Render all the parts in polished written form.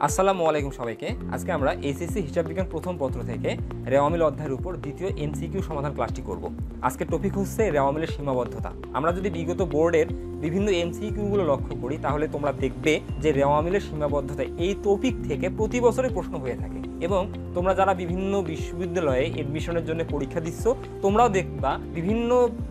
আসসালামু আলাইকুম সবাইকে। আজকে আমরা এইচএসসি হিসাব বিজ্ঞান প্রথম পত্র থেকে রেওয়ামিল অধ্যায়ের উপর দ্বিতীয় এমসিকিউ সমাধান ক্লাসটি করব। আজকের টপিক হচ্ছে রেওয়ামিলের সীমাবদ্ধতা। আমরা যদি বিগত বোর্ডের বিভিন্ন এমসিকিউগুলো লক্ষ্য করি তাহলে তোমরা দেখবে যে রেওয়ামিলের সীমাবদ্ধতা এই টপিক থেকে প্রতি বছরে প্রশ্ন হয়ে থাকে এবং তোমরা যারা বিভিন্ন বিশ্ববিদ্যালয়ে এডমিশনের জন্য পরীক্ষা দিচ্ছ তোমরাও দেখবা বিভিন্ন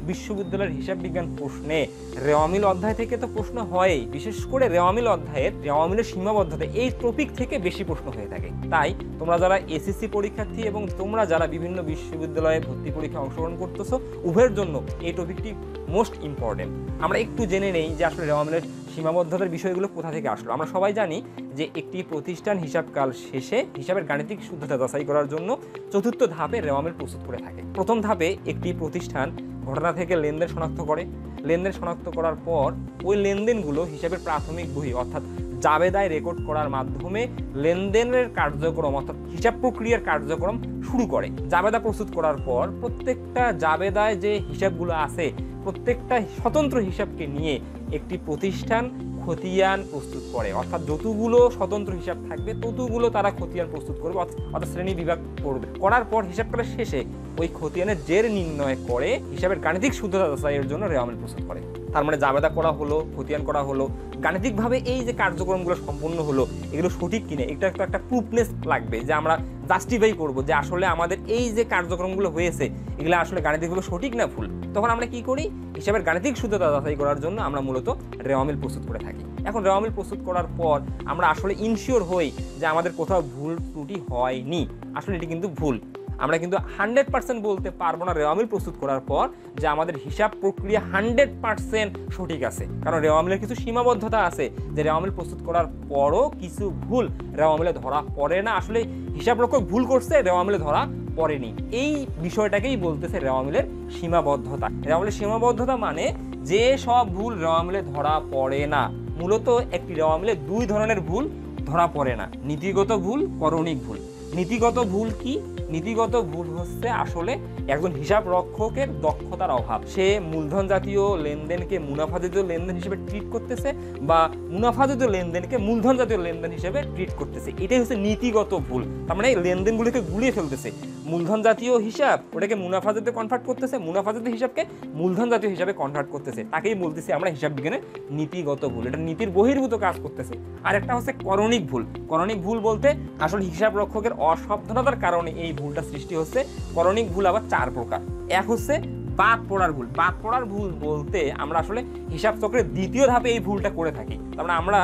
বিশ্ববিদ্যালয়ের হিসাব বিজ্ঞান প্রশ্নে রেওয়ামিল অধ্যায় থেকে তো প্রশ্ন হয়ই, বিশেষ করে রেওয়ামিল অধ্যায়ের রেওয়ামিলের সীমাবদ্ধতা এই টপিক থেকে বেশি প্রশ্ন হয়ে থাকে। তাই তোমরা যারা এসএসসি পরীক্ষার্থী এবং তোমরা যারা বিভিন্ন বিশ্ববিদ্যালয়ে ভর্তি পরীক্ষায় অংশগ্রহণ করতেছো উভয়ের জন্য এই টপিকটি মোস্ট ইম্পর্টেন্ট। আমরা একটু জেনে নেই যে আসলে রেওয়ামিলের সীমাবদ্ধতার বিষয়গুলো কোথা থেকে আসলো। আমরা সবাই জানি যে একটি প্রতিষ্ঠান হিসাবকাল শেষে হিসাবের গাণিতিক শুদ্ধতা যাচাই করার জন্য চতুর্থ ধাপে রেওয়ামিল প্রস্তুত করে থাকে। প্রথম ধাপে একটি প্রতিষ্ঠান ঘটনা থেকে লেনদেন শনাক্ত করে। লেনদেন শনাক্ত করার পর ওই লেনদেনগুলো হিসাবের প্রাথমিক বহি অর্থাৎ জাবেদায় রেকর্ড করার মাধ্যমে লেনদেনের কার্যক্রম অর্থাৎ হিসাব প্রক্রিয়ার কার্যক্রম শুরু করে। জাবেদা প্রস্তুত করার পর প্রত্যেকটা জাবেদায় যে হিসাবগুলো আছে প্রত্যেকটা স্বতন্ত্র হিসাবকে নিয়ে একটি প্রতিষ্ঠান খতিয়ান প্রস্তুত করে, অর্থাৎ যতগুলো স্বতন্ত্র হিসাব থাকবে ততগুলো তারা খতিয়ান প্রস্তুত করবে অর্থাৎ শ্রেণী বিভাগ করবে। করার পর হিসাবকালের শেষে ওই খতিয়ানের জের নির্ণয় করে হিসাবের গাণিতিক শুদ্ধতা যাচাইয়ের জন্য রেওয়ামিল প্রস্তুত করে। তার মানে জাবেদা করা হলো, খতিয়ান করা হলো, গাণিতিকভাবে এই যে কার্যক্রমগুলো সম্পন্ন হলো এগুলো সঠিক কিনা এটা একটা প্রুফনেস লাগবে যে আমরা জাস্টিফাই করব যে আসলে আমাদের এই যে কার্যক্রমগুলো হয়েছে এগুলো আসলে গাণিতিকভাবে সঠিক না ভুল। তখন আমরা কি করি, হিসাবের গাণিতিক শুদ্ধতা যাচাই করার জন্য আমরা মূলত রেওয়ামিল প্রস্তুত করে থাকি। এখন রেওয়ামিল প্রস্তুত করার পর আমরা আসলে ইনশিওর হই যে আমাদের কোথাও ভুল ত্রুটি হয়নি, আসলে এটি কিন্তু ভুল। আমরা কিন্তু 100% বলতে পারবো না রেওয়ামিল প্রস্তুত করার পর যে আমাদের হিসাব প্রক্রিয়া 100% সঠিক আছে, কারণ রেওয়ামিলের কিছু সীমাবদ্ধতা আছে যে রেওয়ামিল প্রস্তুত করার পরও কিছু ভুল রেওয়ামিলে ধরা পড়ে না, আসলে হিসাব রক্ষক ভুল করছে রেওয়ামিলে ধরা পড়েনি। এই বিষয়টাকেই বলতেছে রেওয়ামিলের সীমাবদ্ধতা। রেওয়ামিলের সীমাবদ্ধতা মানে যে সব ভুল রেওয়ামিলে ধরা পড়ে না। মূলত একটি রেওয়ামিলে দুই ধরনের ভুল ধরা পড়ে না, নীতিগত ভুল, করণিক ভুল। নীতিগত ভুল কি? নীতিগত ভুল হচ্ছে আসলে একজন হিসাব রক্ষকের দক্ষতার অভাব। সে মূলধন জাতীয় লেনদেনকে মুনাফা জাতীয় লেনদেন হিসেবে ট্রিট করতেছে বা মুনাফা জাতীয় লেনদেনকে মূলধন জাতীয় লেনদেন হিসেবে ট্রিট করতেছে, এটাই হচ্ছে নীতিগত ভুল। তার মানে লেনদেনগুলিকে গুলিয়ে ফেলতেছে। মূলধন জাতীয় হিসাব ওটাকে মুনাফা জাতীয় কনভার্ট করতেছে, মুনাফা জাতীয় হিসাবকে মূলধন জাতীয় হিসাবে কনভার্ট করতেছে, তাকেই বলতেছি আমরা হিসাব বিজ্ঞানের নীতিগত ভুল। এটা নীতির বহির্ভূত কাজ করতেছে। আর একটা হচ্ছে করণিক ভুল। করণিক ভুল বলতে আসলে হিসাব রক্ষকের অসাবধানতার কারণে এই ভুলটা সৃষ্টি হচ্ছে। করণিক ভুল আবার 4 প্রকার। এক হচ্ছে বাদ পড়ার ভুল। বাদ পড়ার ভুল বলতে আমরা আসলে হিসাব চক্রের দ্বিতীয় ধাপে এই ভুলটা করে থাকি। তার মানে আমরা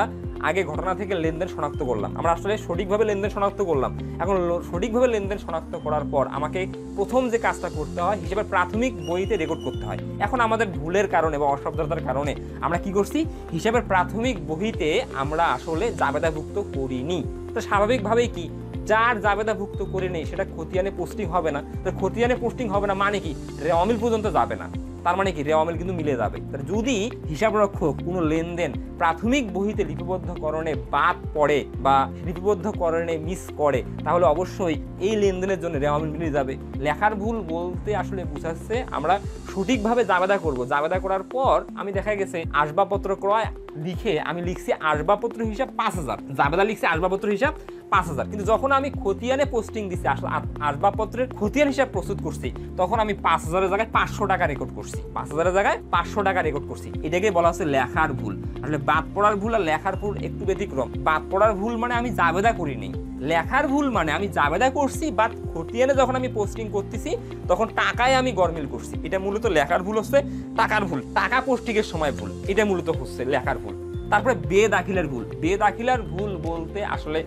আগে ঘটনা থেকে লেনদেন শনাক্ত করলাম, আমরা আসলে সঠিকভাবে লেনদেন শনাক্ত করলাম। এখন সঠিকভাবে লেনদেন শনাক্ত করার পর আমাকে প্রথম যে কাজটা করতে হয় হিসাবের প্রাথমিক বইতে রেকর্ড করতে হয়। এখন আমাদের ভুলের কারণে বা অসাবধানতার কারণে আমরা কি করছি, হিসাবের প্রাথমিক বইতে আমরা আসলে জাবেদাভুক্ত করিনি। তো স্বাভাবিকভাবেই কি যার জাবেদাভুক্ত করে নেই সেটা খতিয়ানে পোস্টিং হবে না। তো খতিয়ানে পোস্টিং হবে না মানে কি রেওয়ামিল পর্যন্ত যাবে না, তার মানে কি রেওয়ামিল কিন্তু মিলে যাবে। যদি হিসাবরক্ষক কোনো লেনদেন প্রাথমিক বহিতে লিপিবদ্ধকরণে বাদ পড়ে বা লিপিবদ্ধকরণে মিস করে তাহলে অবশ্যই এই লেনদেনের জন্য রেওয়ামিল মিলে যাবে। লেখার ভুল বলতে আসলে বুঝাচ্ছে আমরা সঠিকভাবে জাবেদা করব। জাবেদা করার পর আমি দেখা গেছে আসবাবপত্র ক্রয় লিখে আমি লিখছি আসবাবপত্র হিসাব 5000, জাবেদা লিখছি আসবাবপত্র হিসাব 5000, কিন্তু যখন আমি খতিয়ানে পোস্টিং দিচ্ছি আসলে আসবাবপত্রের খতিয়ান হিসাব প্রস্তুত করছি তখন আমি 5000 এর জায়গায় 500 টাকা রেকর্ড করছি, 5000 এর জায়গায় 500 টাকা রেকর্ড করছি। এটাকে বলা হচ্ছে লেখার ভুল। আসলে বাদ পড়ার ভুল আর লেখার ভুল একটু ব্যতিক্রম। বাদ পড়ার ভুল মানে আমি জাবেদা করিনি, লেখার ভুল মানে আমি জাবেদা করছি বাট খতিয়ানে যখন আমি পোস্টিং করতেছি তখন টাকায় আমি গরমিল করছি। এটা মূলত লেখার ভুল হচ্ছে, টাকার ভুল, টাকা পোস্টিংয়ের সময় ভুল, এটা মূলত হচ্ছে লেখার ভুল। তারপরে বেদাখিলার ভুল। বেদাখিলার ভুল বলতে আসলে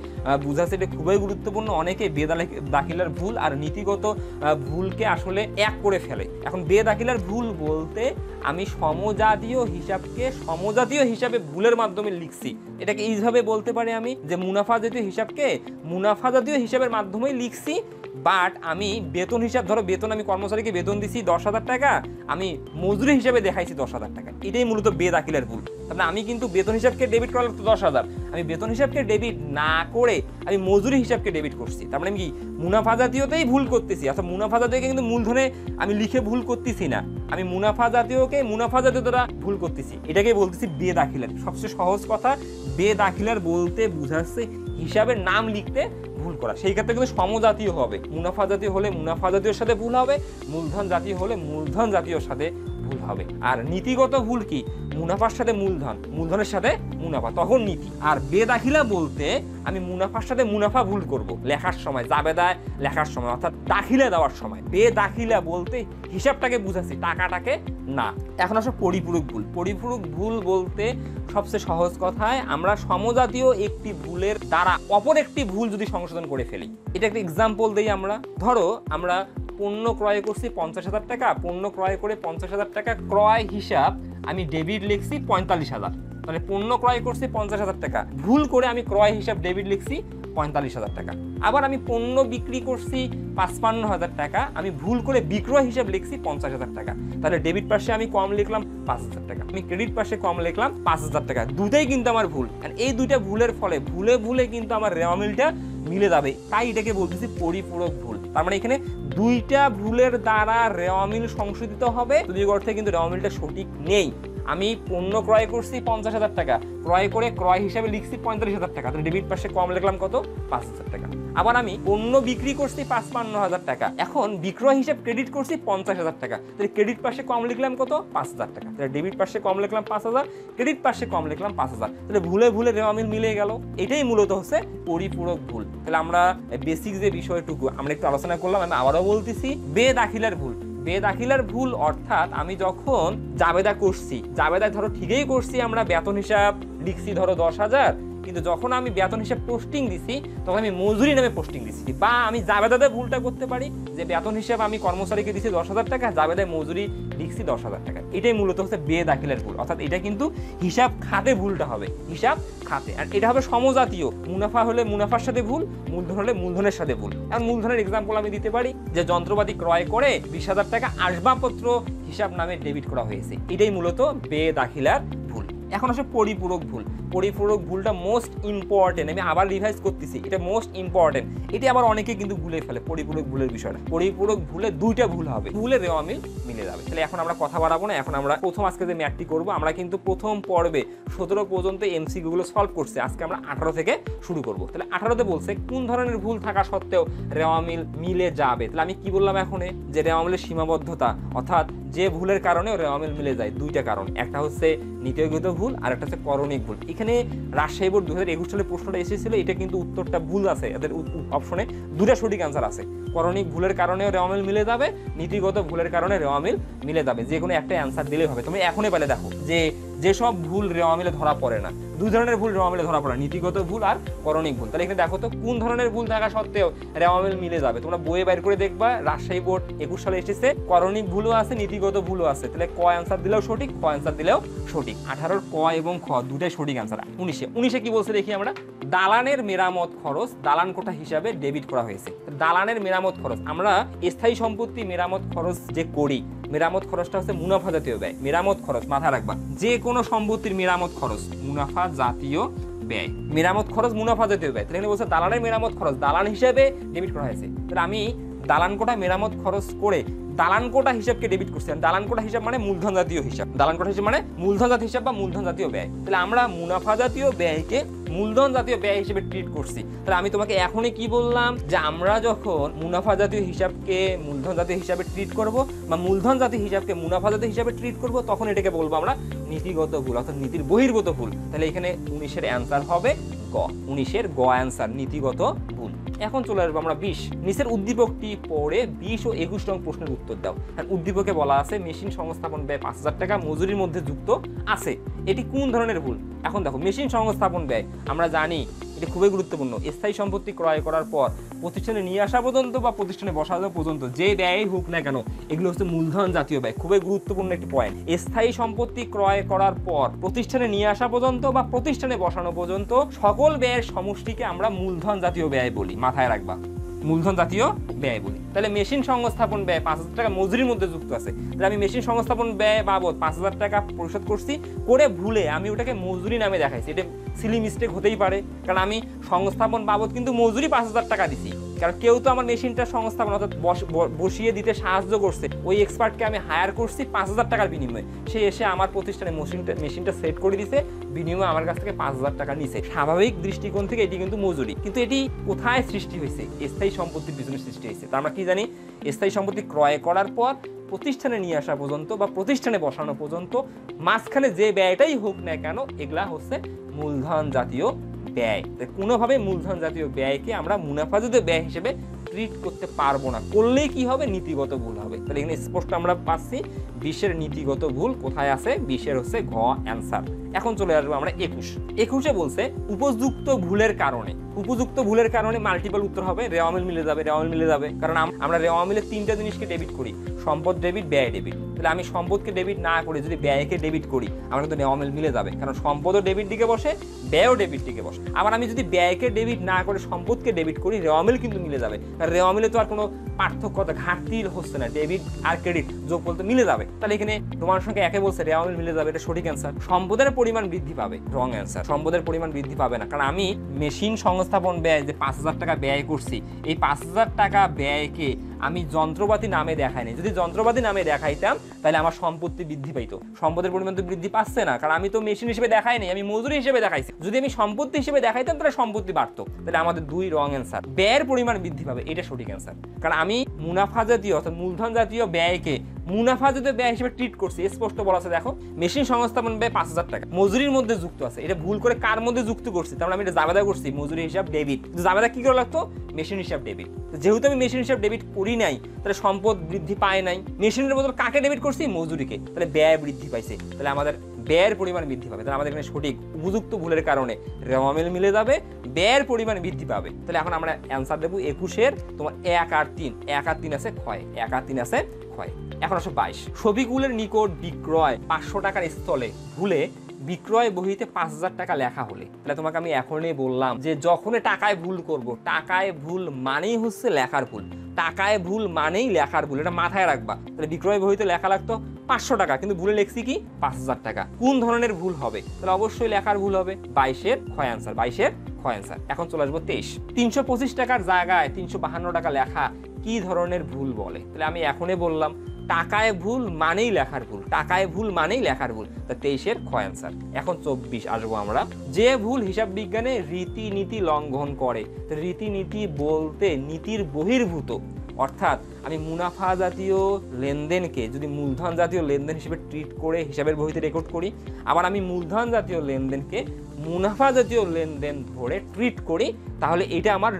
বুঝাচ্ছে এটা খুবই গুরুত্বপূর্ণ। অনেকে বেদাখিলার ভুল আর নীতিগত ভুলকে আসলে এক করে ফেলে। এখন বেদাখিলার ভুল বলতে আমি সমজাতীয় হিসাবকে সমজাতীয় হিসাবে ভুলের মাধ্যমে লিখছি। এটাকে এইভাবে বলতে পারি আমি যে মুনাফা জাতীয় হিসাবকে মুনাফা জাতীয় হিসাবের মাধ্যমে লিখছি, বাট আমি বেতন হিসাব, ধরো বেতন আমি কর্মচারীকে বেতন দিছি 10,000 টাকা, আমি মজুরি হিসাবে দেখাইছি 10,000 টাকা, এটাই মূলত বেদাখিলার ভুল। তাহলে আমি কিন্তু বেতন হিসাবকে ডেবিট করা লাগতো 10,000, আমি বেতন হিসাবকে ডেবিট না করে আমি মজুরি হিসাবকে ডেবিট করছি। তার মানে আমি কি মুনাফা জাতীয়তেই ভুল করতেছি। অর্থাৎ মুনাফা জাতীয়কে কিন্তু মূলধনে আমি লিখে ভুল করতেছি না, আমি মুনাফা জাতীয়কে মুনাফা জাতীয় দ্বারা ভুল করতেছি। এটাকে বলতেছি বেদাখিলার। সবচেয়ে সহজ কথা, বেদাখিলার বলতে বুঝাচ্ছে হিসাবের নাম লিখতে ভুল করা। সেই ক্ষেত্রে কিন্তু সমজাতীয় হবে, মুনাফা জাতীয় হলে মুনাফা জাতীয়র সাথে ভুল হবে, মূলধন জাতীয় হলে মূলধন জাতীয়র সাথে ভুল হবে। আর নীতিগত ভুল কি? মুনাফার সাথে মূলধন, মূলধনের সাথে মুনাফা, তখন নীতি। আর বেদাখিলা বলতে আমি মুনাফার সাথে মুনাফা ভুল করব লেখার সময়, জাবেদায় লেখার সময়, অর্থাৎ দাখিলা দেওয়ার সময়। বেদাখিলা বলতে হিসাবটাকে বুঝাচ্ছি, টাকাটাকে না। এখন আসলে পরিপূরক ভুল। পরিপূরক ভুল বলতে সবচেয়ে সহজ কথায় আমরা সমজাতীয় একটি ভুলের দ্বারা অপর একটি ভুল যদি সংশোধন করে ফেলি। এটা একটা এক্সাম্পল দিই আমরা। ধরো আমরা পণ্য ক্রয় করছি 50,000 টাকা, পণ্য ক্রয় করে 50,000 টাকা ক্রয় হিসাব আমি ডেবিট লিখছি 45,000। মানে পণ্য ক্রয় করছি 50,000 টাকা, ভুল করে আমি ক্রয় হিসাব ডেবিট লিখছি 45,000 টাকা। আবার আমি পণ্য বিক্রি করছি 55,000 টাকা, আমি ভুল করে বিক্রয় হিসাব লিখছি 50,000 টাকা। তাহলে ডেবিট পাশে আমি কম লিখলাম 5,000 টাকা, আমি ক্রেডিট পাশে কম লিখলাম 5,000 টাকা। দুটাই কিন্তু আমার ভুল। এই দুইটা ভুলের ফলে ভুলে ভুলে কিন্তু আমার রেওয়া মিলটা মিলে যাবে, তাই এটাকে বলতেছি পরিপূরক ভুল। তার মানে এখানে দুইটা ভুলের দ্বারা রেওয়া মিল সংশোধিত হবে, দুই অর্থে কিন্তু রেওয়া মিলটা সঠিক নেই। আমি পণ্য ক্রয় করছি 50,000 টাকা, ক্রয় করে ক্রয় হিসাবে লিখছি 45,000 টাকা, তাহলে ডেবিট পাশে কম লিখলাম কত? 5,000 টাকা। আবার আমি পণ্য বিক্রি করছি 55,000 টাকা, এখন বিক্রয় হিসাব ক্রেডিট করছি 50,000 টাকা, তাহলে ক্রেডিট পাশে কম লিখলাম কত? 5,000 টাকা। তাহলে ডেবিট পাশে কম লিখলাম 5,000, ক্রেডিট পাশে কম লিখলাম 5,000, তাহলে ভুলে ভুলে রেওয়া মিল মিলে গেল। এটাই মূলত হচ্ছে পরিপূরক ভুল। তাহলে আমরা বেসিক যে বিষয়টুকু আমরা একটু আলোচনা করলাম, আমি আবারও বলতেছি, বেদাখিলার ভুল। বেদাখিলার ভুল অর্থাৎ আমি যখন জাবেদা করছি, জাবেদা ধরো ঠিকই করছি, আমরা বেতন হিসাব লিখছি ধরো 10,000, কিন্তু যখন আমি বেতন হিসাব পোস্টিং দিছি তখন আমি মজুরি নামে পোস্টিং দিছি। বা আমি জাবেদাতে ভুলটা করতে পারি যে বেতন হিসাব আমি কর্মচারীকে দিছি 10,000 টাকা, জাবেদায় মজুরি লিখছি 10,000 টাকা। এটাই মূলত হচ্ছে বেদাখিলার ভুল। অর্থাৎ এটা কিন্তু হিসাব খাতে ভুলটা হবে, হিসাব খাতে। আর এটা হবে সমজাতীয়, মুনাফা হলে মুনাফার সাথে ভুল, মূলধন হলে মূলধনের সাথে ভুল। আর মূলধনের এক্সাম্পল আমি দিতে পারি যে যন্ত্রপাতি ক্রয় করে 20,000 টাকা আসবাবপত্র হিসাব নামে ডেবিট করা হয়েছে। এটাই মূলত বেদাখিলার ভুল। এখন আসলে পরিপূরক ভুল। পরিপূরক ভুলটা মোস্ট ইম্পর্টেন্ট, আমি আবার রিভাইজ করতেছি, এটা মোস্ট ইম্পর্টেন্ট। এটি আবার অনেকে কিন্তু ভুলে ফেলে পরিপূরক ভুলের বিষয়টা। পরিপূরক ভুলে দুইটা ভুল হবে, ভুলে রেওয়া মিল মিলে যাবে। তাহলে এখন আমরা কথা বাড়াবো না, এখন আমরা প্রথম আজকে যে ম্যাথটি করবো, আমরা কিন্তু প্রথম পর্বে 17 পর্যন্ত এমসিকিউ গুলো সলভ করছে, আজকে আমরা 18 থেকে শুরু করব। তাহলে 18তে বলছে কোন ধরনের ভুল থাকা সত্ত্বেও রেওয়া মিল মিলে যাবে। তাহলে আমি কি বললাম এখন, যে রেওয়া মিলের সীমাবদ্ধতা, অর্থাৎ যে ভুলের কারণেও রেওয়া মিল মিলে যায় দুইটা কারণ, একটা হচ্ছে নীতিগত ভুল আর একটা হচ্ছে করণিক ভুল। এখানে রাজশাহী বোর্ড 2021 সালে প্রশ্নটা এসেছিল, এটা কিন্তু উত্তরটা ভুল আছে, এদের অপশনে দুটা সঠিক অ্যান্সার আছে। করণিক ভুলের কারণেও রেওয়া মিল মিলে যাবে, নীতিগত ভুলের কারণে রেওয়া মিল মিলে যাবে। যে কোনো একটা অ্যান্সার দিলেই হবে। তুমি এখনই পেলে দেখো যে যেসব ভুল রেওয়া মিলে ধরা পড়ে না, দুই ধরনের ভুল রেওয়া মিলে ধরা পড়ে, নীতিগত ভুল আর করণিক ভুল। তাহলে এখানে দেখো তো কোন ধরনের ভুল থাকা সত্ত্বেও রেওয়া মিল মিলে যাবে। তোমরা বইয়ে বাইর করে দেখবা, রাজশাহী বোর্ড 21 সালে এসেছে, করণিক ভুলও আছে, নীতিগত ভুলও আছে। তাহলে ক অ্যান্সার দিলেও সঠিক, ক অ্যান্সার দিলেও সঠিক। 18 ক এবং খ দুটাই সঠিক অ্যান্সার। 19 কি বলছে দেখি আমরা, দালানের মেরামত খরচ দালান কোঠা হিসাবে ডেবিট করা হয়েছে। দালানের মেরামত খরচ, আমরা স্থায়ী সম্পত্তি মেরামত খরচ যে করি, মেরামত খরচটা হচ্ছে মুনাফা জাতীয় ব্যয়। মেরামত খরচ মাথায় রাখবা, যে কোনো সম্পত্তির মেরামত খরচ মুনাফা জাতীয় ব্যয়। মেরামত খরচ মুনাফা জাতীয় ব্যয়। তাহলে বলছে দালানের মেরামত খরচ দালান হিসাবে ডেবিট করা হয়েছে। তাহলে আমি দালান কোঠা মেরামত খরচ করে দালান কোটা হিসাবকে ডেবিট করছি। দালান কোটা হিসাব মানে মূলধন জাতীয় হিসাব, দালান কোটা হিসাব মানে মূলধন জাতীয় হিসাব বা মূলধন জাতীয় ব্যয়। তাহলে আমরা মুনাফা জাতীয় ব্যয়কে মূলধন জাতীয় ব্যয় হিসেবে ট্রিট করছি। তাহলে আমি তোমাকে এখনই কি বললাম, যে আমরা যখন মুনাফা জাতীয় হিসাবকে মূলধন জাতীয় হিসাবে ট্রিট করব বা মূলধন জাতীয় হিসাবকে মুনাফা জাতীয় হিসাবে ট্রিট করব, তখন এটাকে বলবো আমরা নীতিগত ভুল, অর্থাৎ নীতির বহির্গত ভুল। তাহলে এখানে 19-এর অ্যান্সার হবে গ। 19-এর গ অ্যান্সার নীতিগত ভুল। এখন চলে আসবো আমরা 20। নিচের উদ্দীপকটি পড়ে 20 ও 21 নং প্রশ্নের উত্তর দাও। উদ্দীপকে বলা আছে মেশিন সংস্থাপন ব্যয় 5,000 টাকা মজুরির মধ্যে যুক্ত আছে, এটি কোন ধরনের ভুল? এখন দেখো, মেশিন সংস্থাপন ব্যয় আমরা জানি এটা খুবই গুরুত্বপূর্ণ। স্থায়ী সম্পত্তি ক্রয় করার পর প্রতিষ্ঠানে নিয়ে আসা পর্যন্ত বা প্রতিষ্ঠানে বসানো পর্যন্ত যে ব্যয় হোক না কেন, এগুলো হচ্ছে মূলধন জাতীয় ব্যয়। খুবই গুরুত্বপূর্ণ একটি পয়েন্ট। স্থায়ী সম্পত্তি ক্রয় করার পর প্রতিষ্ঠানে নিয়ে আসা পর্যন্ত বা প্রতিষ্ঠানে বসানো পর্যন্ত সকল ব্যয়ের সমষ্টিকে আমরা মূলধন জাতীয় ব্যয় বলি। মাথায় রাখবা, মূলধন জাতীয় ব্যয় বলি। তাহলে মেশিন সংস্থাপন ব্যয় 5,000 টাকা মজুরির মধ্যে যুক্ত আছে। তাহলে আমি মেশিন সংস্থাপন ব্যয় বাবদ 5,000 টাকা পরিশোধ করছি, করে ভুলে আমি ওটাকে মজুরি নামে দেখাইছি। এটা সিলি মিস্টেক হতেই পারে, কারণ আমি সংস্থাপন বাবদ কিন্তু মজুরি 5,000 টাকা দিছি, কারণ কেউ তো আমার মেশিনটা সংস্থাপন অর্থাৎ বসিয়ে দিতে সাহায্য করছে, ওই এক্সপার্টকে আমি হায়ার করছি 5,000 টাকার বিনিময়ে, সে এসে আমার প্রতিষ্ঠানে মেশিনটা সেট করে দিছে, বিনিময়ে আমার কাছ থেকে 5,000 টাকা নিছে। স্বাভাবিক দৃষ্টিকোণ থেকে এটি কিন্তু মজুরি, কিন্তু এটি কোথায় সৃষ্টি হয়েছে? স্থায়ী সম্পত্তির পিছনে সৃষ্টি হয়েছে। তা আমরা কি জানি, স্থায়ী সম্পত্তি ক্রয় করার পর প্রতিষ্ঠানে নিয়ে আসা পর্যন্ত বা প্রতিষ্ঠানে বসানো পর্যন্ত মাঝখানে যে ব্যয়টাই হোক না কেন, এগুলা হচ্ছে মূলধন জাতীয় ব্যয়। কোনোভাবে মূলধন জাতীয় ব্যয়কে আমরা মুনাফাজাতীয় ব্যয় হিসেবে ট্রিট করতে পারবো না, করলেই কি হবে? নীতিগত ভুল হবে। তাহলে এখানে স্পষ্ট আমরা পাচ্ছি 20-এর নীতিগত ভুল কোথায় আছে? 20-এর হচ্ছে ঘ অ্যান্সার। এখন চলে আসবো আমরা 21-এ বলছে উপযুক্ত ভুলের কারণে। উপযুক্ত ভুলের কারণে মাল্টিপল উত্তর হবে, রেওয়ামিল মিলে যাবে, কারণ আমরা রেওয়ামিলের 3টা জিনিসকে ডেবিট করি, সম্পদ ডেবিট, ব্যয় ডেবিট। তাহলে আমি সম্পদকে ডেবিট না করে যদি ব্যয়কে ডেবিট করি, আমার কিন্তু রেওয়ামিল মিলে যাবে, কারণ সম্পদও ডেবিট দিকে বসে, ব্যয়ও ডেবিট দিকে বসে। আবার আমি যদি ব্যয়কে ডেবিট না করে সম্পদকে ডেবিট করি, রেওয়ামিল কিন্তু মিলে যাবে, কারণ রেওয়ামিলে তো আর কোনো পার্থক্যতা ঘাটতি হচ্ছে না, ডেবিট আর ক্রেডিট যোগ বলতে মিলে যাবে। তাহলে এখানে তোমার সঙ্গে একে বলছে রেওয়ামিল মিলে যাবে, এটা সঠিক অ্যান্সার। সম্পদের পরিমাণ বৃদ্ধি পাবে, রং অ্যান্সার। সম্পদের পরিমাণ বৃদ্ধি পাবে না, কারণ আমি মেশিন সংস্থাপন ব্যয় যে 5,000 টাকা ব্যয় করছি, এই 5,000 টাকা ব্যয়কে আমি যন্ত্রপাতি নামে দেখাইনি। যদি যন্ত্রপাতি নামে দেখাইতাম তাহলে আমার সম্পত্তি বৃদ্ধি পাইতো। সম্পদের পরিমাণ তো বৃদ্ধি পাচ্ছে না, কারণ আমি তো মেশিন হিসেবে দেখাইনি, আমি মজুরি হিসেবে দেখাইছি। যদি আমি সম্পত্তি হিসেবে দেখাইতাম তাহলে সম্পত্তি বাড়তো। তাহলে আমাদের 2 রং অ্যান্সার। ব্যয়ের পরিমাণ বৃদ্ধি পাবে, এটা সঠিক অ্যান্সার, কারণ আমি মুনাফা জাতীয় অর্থাৎ মূলধন জাতীয় ব্যয়কে মুনাফা জাতীয় ব্যয় হিসেবে ট্রিট করছি। স্পষ্ট বলা আছে, দেখো মেশিন সংস্থাপন ব্যয় 5,000 টাকা মজুরির মধ্যে যুক্ত আছে, এটা ভুল করে কার মধ্যে যুক্ত করছি? তাহলে আমি এটা জাবেদা করছি মজুরি হিসাব ডেবিট। জাবেদা কি করে লাগতো? মেশিন হিসাব ডেবিট। যেহেতু আমি মেশিন হিসাব ডেবিট করি নাই, তাহলে সম্পদ বৃদ্ধি পায় নাই। মেশিনের বদল কাকে ডেবিট করছি? মজুরিকে, তাহলে ব্যয় বৃদ্ধি পাইছে, তাহলে আমাদের ব্যয়ের পরিমাণ বৃদ্ধি পাবে। তাহলে আমাদের এখানে সঠিক উপযুক্ত ভুলের কারণে রেওয়ামিল মিলে যাবে, ব্যয়ের পরিমাণ বৃদ্ধি পাবে। তাহলে এখন আমরা অ্যান্সার দেবো 21-এর তোমার 1 আর 3। 1 আর 3 আছে ক্ষয়, 1 আর 3 আছে ক্ষয়। এখন আসো 22। শফিকুলের নিকট বিক্রয় 500 টাকার স্থলে ভুলে বিক্রয় বহিতে 5,000 টাকা লেখা হলে, তাহলে তোমাকে আমি এখনই বললাম যে যখনই টাকায় ভুল করব, টাকায় ভুল মানেই হচ্ছে লেখার ভুল, টাকায় ভুল মানেই লেখার ভুল, এটা মাথায় রাখবা। তাহলে বিক্রয় বহিতে লেখা লাগতো 500 টাকা, কিন্তু ভুলে লিখছি কি 5,000 টাকা। কোন ধরনের ভুল হবে? তাহলে অবশ্যই লেখার ভুল হবে। 22-এর ক্ষয় অ্যান্সার, 22-এর ক্ষয় অ্যান্সার। এখন চলে আসবো 23। 325 টাকার জায়গায় 352 টাকা লেখা কি ধরনের ভুল বলে? তাহলে আমি এখনই বললাম টাকায় ভুল মানেই লেখার ভুল, টাকায় ভুল মানেই লেখার ভুল। তা 23-এর ক্ষয় অ্যান্সার। এখন 24 আসবো আমরা। যে ভুল হিসাব বিজ্ঞানে রীতিনীতি লঙ্ঘন করে। রীতিনীতি বলতে নীতির বহির্ভূত, অর্থাৎ আমি মুনাফা জাতীয় লেনদেনকে যদি মূলধন জাতীয় লেনদেন হিসেবে ট্রিট করে হিসাবের বইতে রেকর্ড করি, আবার আমি মূলধন জাতীয় লেনদেনকে মুনাফা জাতীয় লেনদেন ধরে ট্রিট করি, তাহলে এটা আমার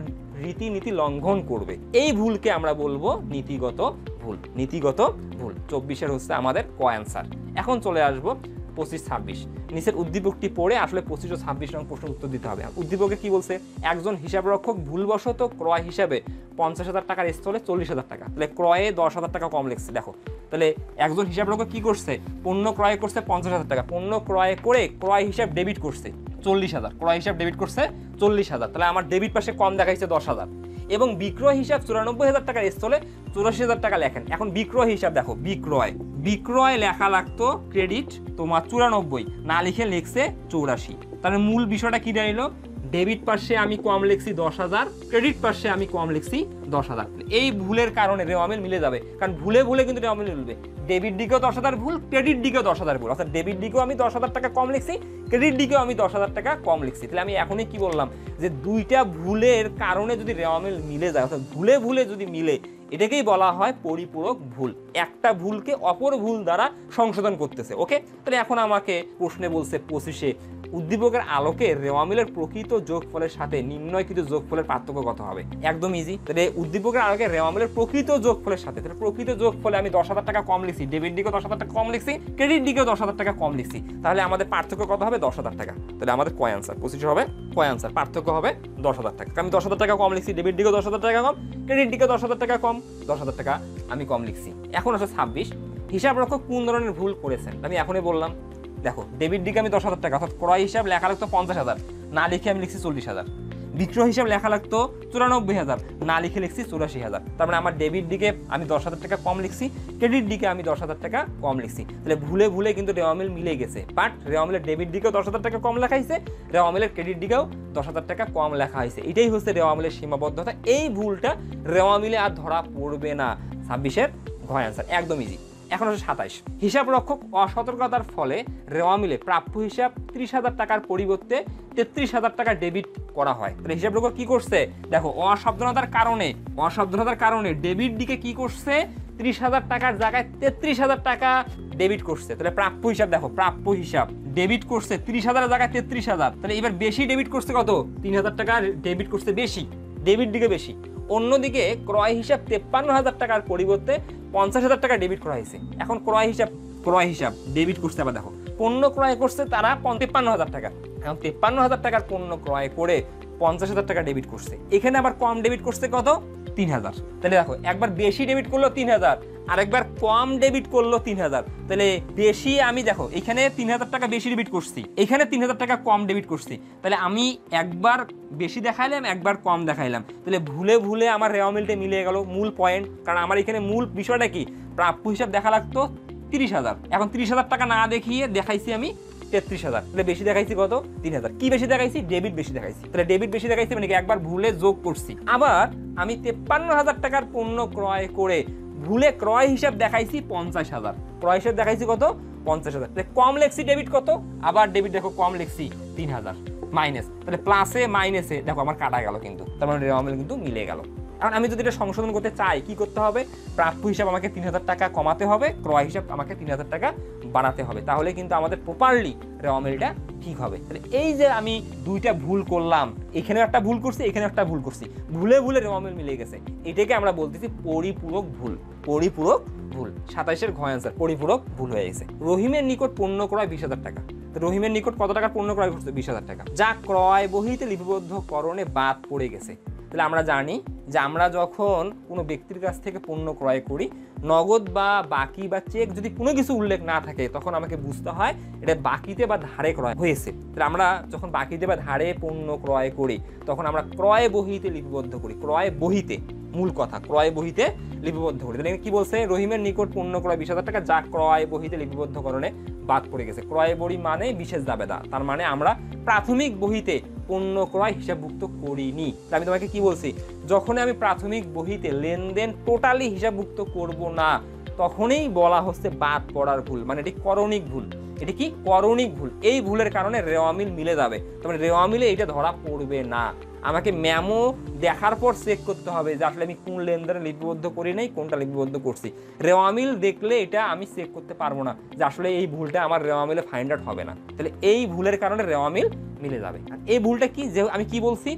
রীতিনীতি লঙ্ঘন করবে। এই ভুলকে আমরা বলবো নীতিগত ভুল। নীতিগত ভুল 24-এর হচ্ছে আমাদের ক অ্যান্সার। এখন চলে আসবো 25-26। নিচের উদ্দীপকটি পড়ে আসলে 25 ও 26 নং প্রশ্ন উত্তর দিতে হবে। উদ্দীপকে কি বলছে? একজন হিসাবরক্ষক ভুলবশত ক্রয় হিসাবে 50,000 টাকার স্থলে 40,000 টাকা, তাহলে ক্রয়ে 10,000 টাকা কম লিখছে। দেখো, তাহলে একজন হিসাবরক্ষক কি করছে? পণ্য ক্রয় করছে 50,000 টাকা, পণ্য ক্রয় করে ক্রয় হিসাব ডেবিট করছে 40,000, ক্রয় হিসাব ডেবিট করছে 40,000, তাহলে আমার ডেবিট পাশে কম দেখাইছে 10,000, এবং বিক্রয় হিসাব 94,000 টাকার স্থলে 84,000 টাকা লেখেন। এখন বিক্রয় হিসাব দেখো, বিক্রয় লেখা লাগতো ক্রেডিট তোমার 94, না লিখে লিখছে 84। তাহলে মূল বিষয়টা কি দাঁড়াইলো? ডেবিট পাশে আমি কম লিখছি 10,000, ক্রেডিট পাশে আমি কম লিখছি 10,000। এই ভুলের কারণে রেওয়ামিল মিলে যাবে, কারণ ভুলে ভুলে কিন্তু রেওয়ামিল মিলবে। ডেবিট দিকেও 10,000 ভুল, ক্রেডিট দিকেও 10,000 ভুল, অর্থাৎ ডেবিট দিকেও আমি 10,000 টাকা কম লিখছি, ক্রেডিট দিকেও আমি 10,000 টাকা কম লিখছি। তাহলে আমি এখনই কি বললাম যে দুইটা ভুলের কারণে যদি রেওয়ামিল মিলে যায়, অর্থাৎ ভুলে ভুলে যদি মিলে, এটাকেই বলা হয় পরিপূরক ভুল। একটা ভুলকে অপর ভুল দ্বারা সংশোধন করতেছে। ওকে, তাহলে এখন আমাকে প্রশ্নে বলছে 25-এ উদ্দীপকের আলোকে রেওয়ামিলের প্রকৃত যোগফলের সাথে নির্ণয়কৃত যোগফলের পার্থক্য কত হবে? একদম ইজি। তাহলে উদ্দীপকের আলোকে রেওয়ামিলের প্রকৃত যোগফলের সাথে, তাহলে প্রকৃত যোগফলে আমি 10,000 টাকা কম লিখছি, ডেবিট দিকেও 10,000 টাকা কম লিখছি, ক্রেডিট দিকেও 10,000 টাকা কম লিখছি, তাহলে আমাদের পার্থক্য কত হবে? 10,000 টাকা। তাহলে আমাদের কয় অ্যান্সার? 25 হবে কয় অ্যান্সার? পার্থক্য হবে 10,000 টাকা। আমি 10,000 টাকা কম লিখছি, ডেবিট দিকেও 10,000 টাকা কম, ক্রেডিট দিকেও 10,000 টাকা কম, 10,000 টাকা আমি কম লিখছি। এখন আসলে 26, হিসাবরক্ষক কোন ধরনের ভুল করেছেন? আমি এখনই বললাম, দেখো ডেবিট দিকে আমি 10,000 টাকা, অর্থাৎ ক্রয় হিসাব লেখা লাগতো 50,000, না লিখে আমি লিখছি 40,000। বিক্রয় হিসাব লেখা লাগতো 94,000, না লিখে লিখছি 84,000। তার মানে আমার ডেবিট দিকে আমি 10,000 টাকা কম লিখছি, ক্রেডিট দিকে আমি 10,000 টাকা কম লিখছি। তাহলে ভুলে ভুলে কিন্তু রেওয়া মিল মিলে গেছে, বাট রেওয়া মিলের ডেবিট দিকেও 10,000 টাকা কম লেখা হয়েছে, রেওয়া মিলের ক্রেডিট দিকেও 10,000 টাকা কম লেখা হয়েছে। এটাই হচ্ছে রেওয়া মিলের সীমাবদ্ধতা। এই ভুলটা রেওয়া মিলে আর ধরা পড়বে না। 26-এর ঘ অ্যান্সার, একদম ইজি। এখন হচ্ছে 27, হিসাব রক্ষক অসতর্কতার ফলে রেওয়া মিলে প্রাপ্য হিসাব 30,000 টাকার পরিবর্তে 33,000 টাকা ডেবিট করা হয়। তাহলে হিসাব রক্ষক কি করছে দেখো, অসাবধানতার কারণে ডেবিট দিকে কি করছে, 30,000 টাকার জায়গায় 33,000 টাকা ডেবিট করছে। তাহলে প্রাপ্য হিসাব দেখো, প্রাপ্য হিসাব ডেবিট করছে 30,000 জায়গায় 33,000। তাহলে এবার বেশি ডেবিট করছে কত, 3,000 টাকা ডেবিট করছে বেশি, ডেবিট দিকে বেশি। অন্যদিকে ক্রয় হিসাব 53,000 টাকার পরিবর্তে 50,000 টাকা ডেবিট করা হয়েছে। এখন ক্রয় হিসাব ডেবিট করছে, আবার দেখো পণ্য ক্রয় করছে তারা 53,000 টাকা, এখন 53,000 টাকার পণ্য ক্রয় করে 50,000 টাকা ডেবিট করছে। এখানে আবার কম ডেবিট করছে কত, 3,000। তাহলে দেখো একবার বেশি ডেবিট করলো 3,000, আরেকবার কম ডেবিট করলো 3,000। তাহলে বেশি আমি দেখো এখানে 3,000 টাকা বেশি ডেবিট করছি, এখানে 3,000 টাকা কম ডেবিট করছি। তাহলে আমি একবার বেশি দেখাইলাম, একবার কম দেখাইলাম। তাহলে ভুলে ভুলে আমার রেওয়া মিলটা মিলে গেল মূল পয়েন্ট। কারণ আমার এখানে মূল বিষয়টা কি, প্রাপ্য হিসাব দেখা লাগতো 30,000, এখন 30,000 টাকা না দেখিয়ে দেখাইছি আমি 33,000। তাহলে বেশি দেখাইছি কত, 3,000। কি বেশি দেখাইছি, ডেবিট বেশি দেখাইছি। তাহলে ডেবিট বেশি দেখাইছি মানে কি, একবার ভুলে যোগ করছি। আবার আমি 53,000 টাকার পণ্য ক্রয় করে ভুলে ক্রয় হিসাব দেখাইছি 50,000, ক্রয় হিসাব দেখাইছি কত, 50,000। তাহলে কম লিখছি ডেবিট কত, আবার ডেবিট দেখো কম লিখছি 3,000 মাইনাস। তাহলে প্লাসে মাইনাসে দেখো আমার কাটা গেল, কিন্তু তার মানে রেওয়া মিল কিন্তু মিলে গেল। এখন আমি যদি এটা সংশোধন করতে চাই কি করতে হবে, প্রাপ্য হিসাব আমাকে 3,000 টাকা কমাতে হবে, ক্রয় হিসাব আমাকে 3,000 টাকা বাড়াতে হবে। তাহলে কিন্তু আমাদের প্রপারলি রেওয়া মিলটা ঠিক হবে। তাহলে এই যে আমি দুইটা ভুল করলাম, এখানে একটা ভুল করছি, এখানে একটা ভুল করছি, ভুলে ভুলে রেওয়া মিল মিলে গেছে, এটাকে আমরা বলতেছি পরিপূরক ভুল। 27-এর ঘ অ্যান্সার, পরিপূরক ভুল হয়ে গেছে। রহিমের নিকট পণ্য ক্রয় 20,000 টাকা। রহিমের নিকট কত টাকার পণ্য ক্রয় করছে, 20,000 টাকা, যা ক্রয় বহিতে লিপিবদ্ধকরণে বাদ পড়ে গেছে। তাহলে আমরা জানি যে আমরা যখন কোনো ব্যক্তির কাছ থেকে পণ্য ক্রয় করি, নগদ বা বাকি বা চেক যদি কোনো কিছু উল্লেখ না থাকে, তখন আমাকে বুঝতে হয় এটা বাকিতে বা ধারে ক্রয় হয়েছে। তাহলে আমরা যখন বাকিতে বা ধারে পণ্য ক্রয় করি, তখন আমরা ক্রয় বহিতে লিপিবদ্ধ করি, ক্রয় বহিতে, মূল কথা ক্রয় বহিতে লিপিবদ্ধ করি। তাহলে কি বলছে, রহিমের নিকট পণ্য ক্রয় 20,000 টাকা, যা ক্রয় বহিতে লিপিবদ্ধকরণে বাদ পড়ে গেছে। ক্রয় বহি মানে বিশেষ জাবেদা, তার মানে আমরা প্রাথমিক বহিতে পণ্য ক্রয় হিসাবভুক্ত করিনি। আমি তোমাকে কি বলছি, যখন আমি প্রাথমিক বহিতে লেনদেন টোটালি হিসাবভুক্ত করব না, তখনই বলা হচ্ছে বাদ পড়ার ভুল, মানে এটি করণিক ভুল। এটি কি, করণিক ভুল। এই ভুলের কারণে রেওয়া মিল মিলে যাবে, তবে রেওয়া মিলে এটা ধরা পড়বে না। আমাকে মেমো দেখার পর চেক করতে হবে যে আসলে আমি কোন লেনদেনে লিপিবদ্ধ করি নাই, কোনটা লিপিবদ্ধ করছি। রেওয়া মিল দেখলে এটা আমি চেক করতে পারবো না যে আসলে এই ভুলটা আমার রেওয়া মিলে ফাইন্ড আউট হবে না। তাহলে এই ভুলের কারণে রেওয়া মিল মিলে যাবে। আর এই ভুলটা কি, যে আমি কি বলছি,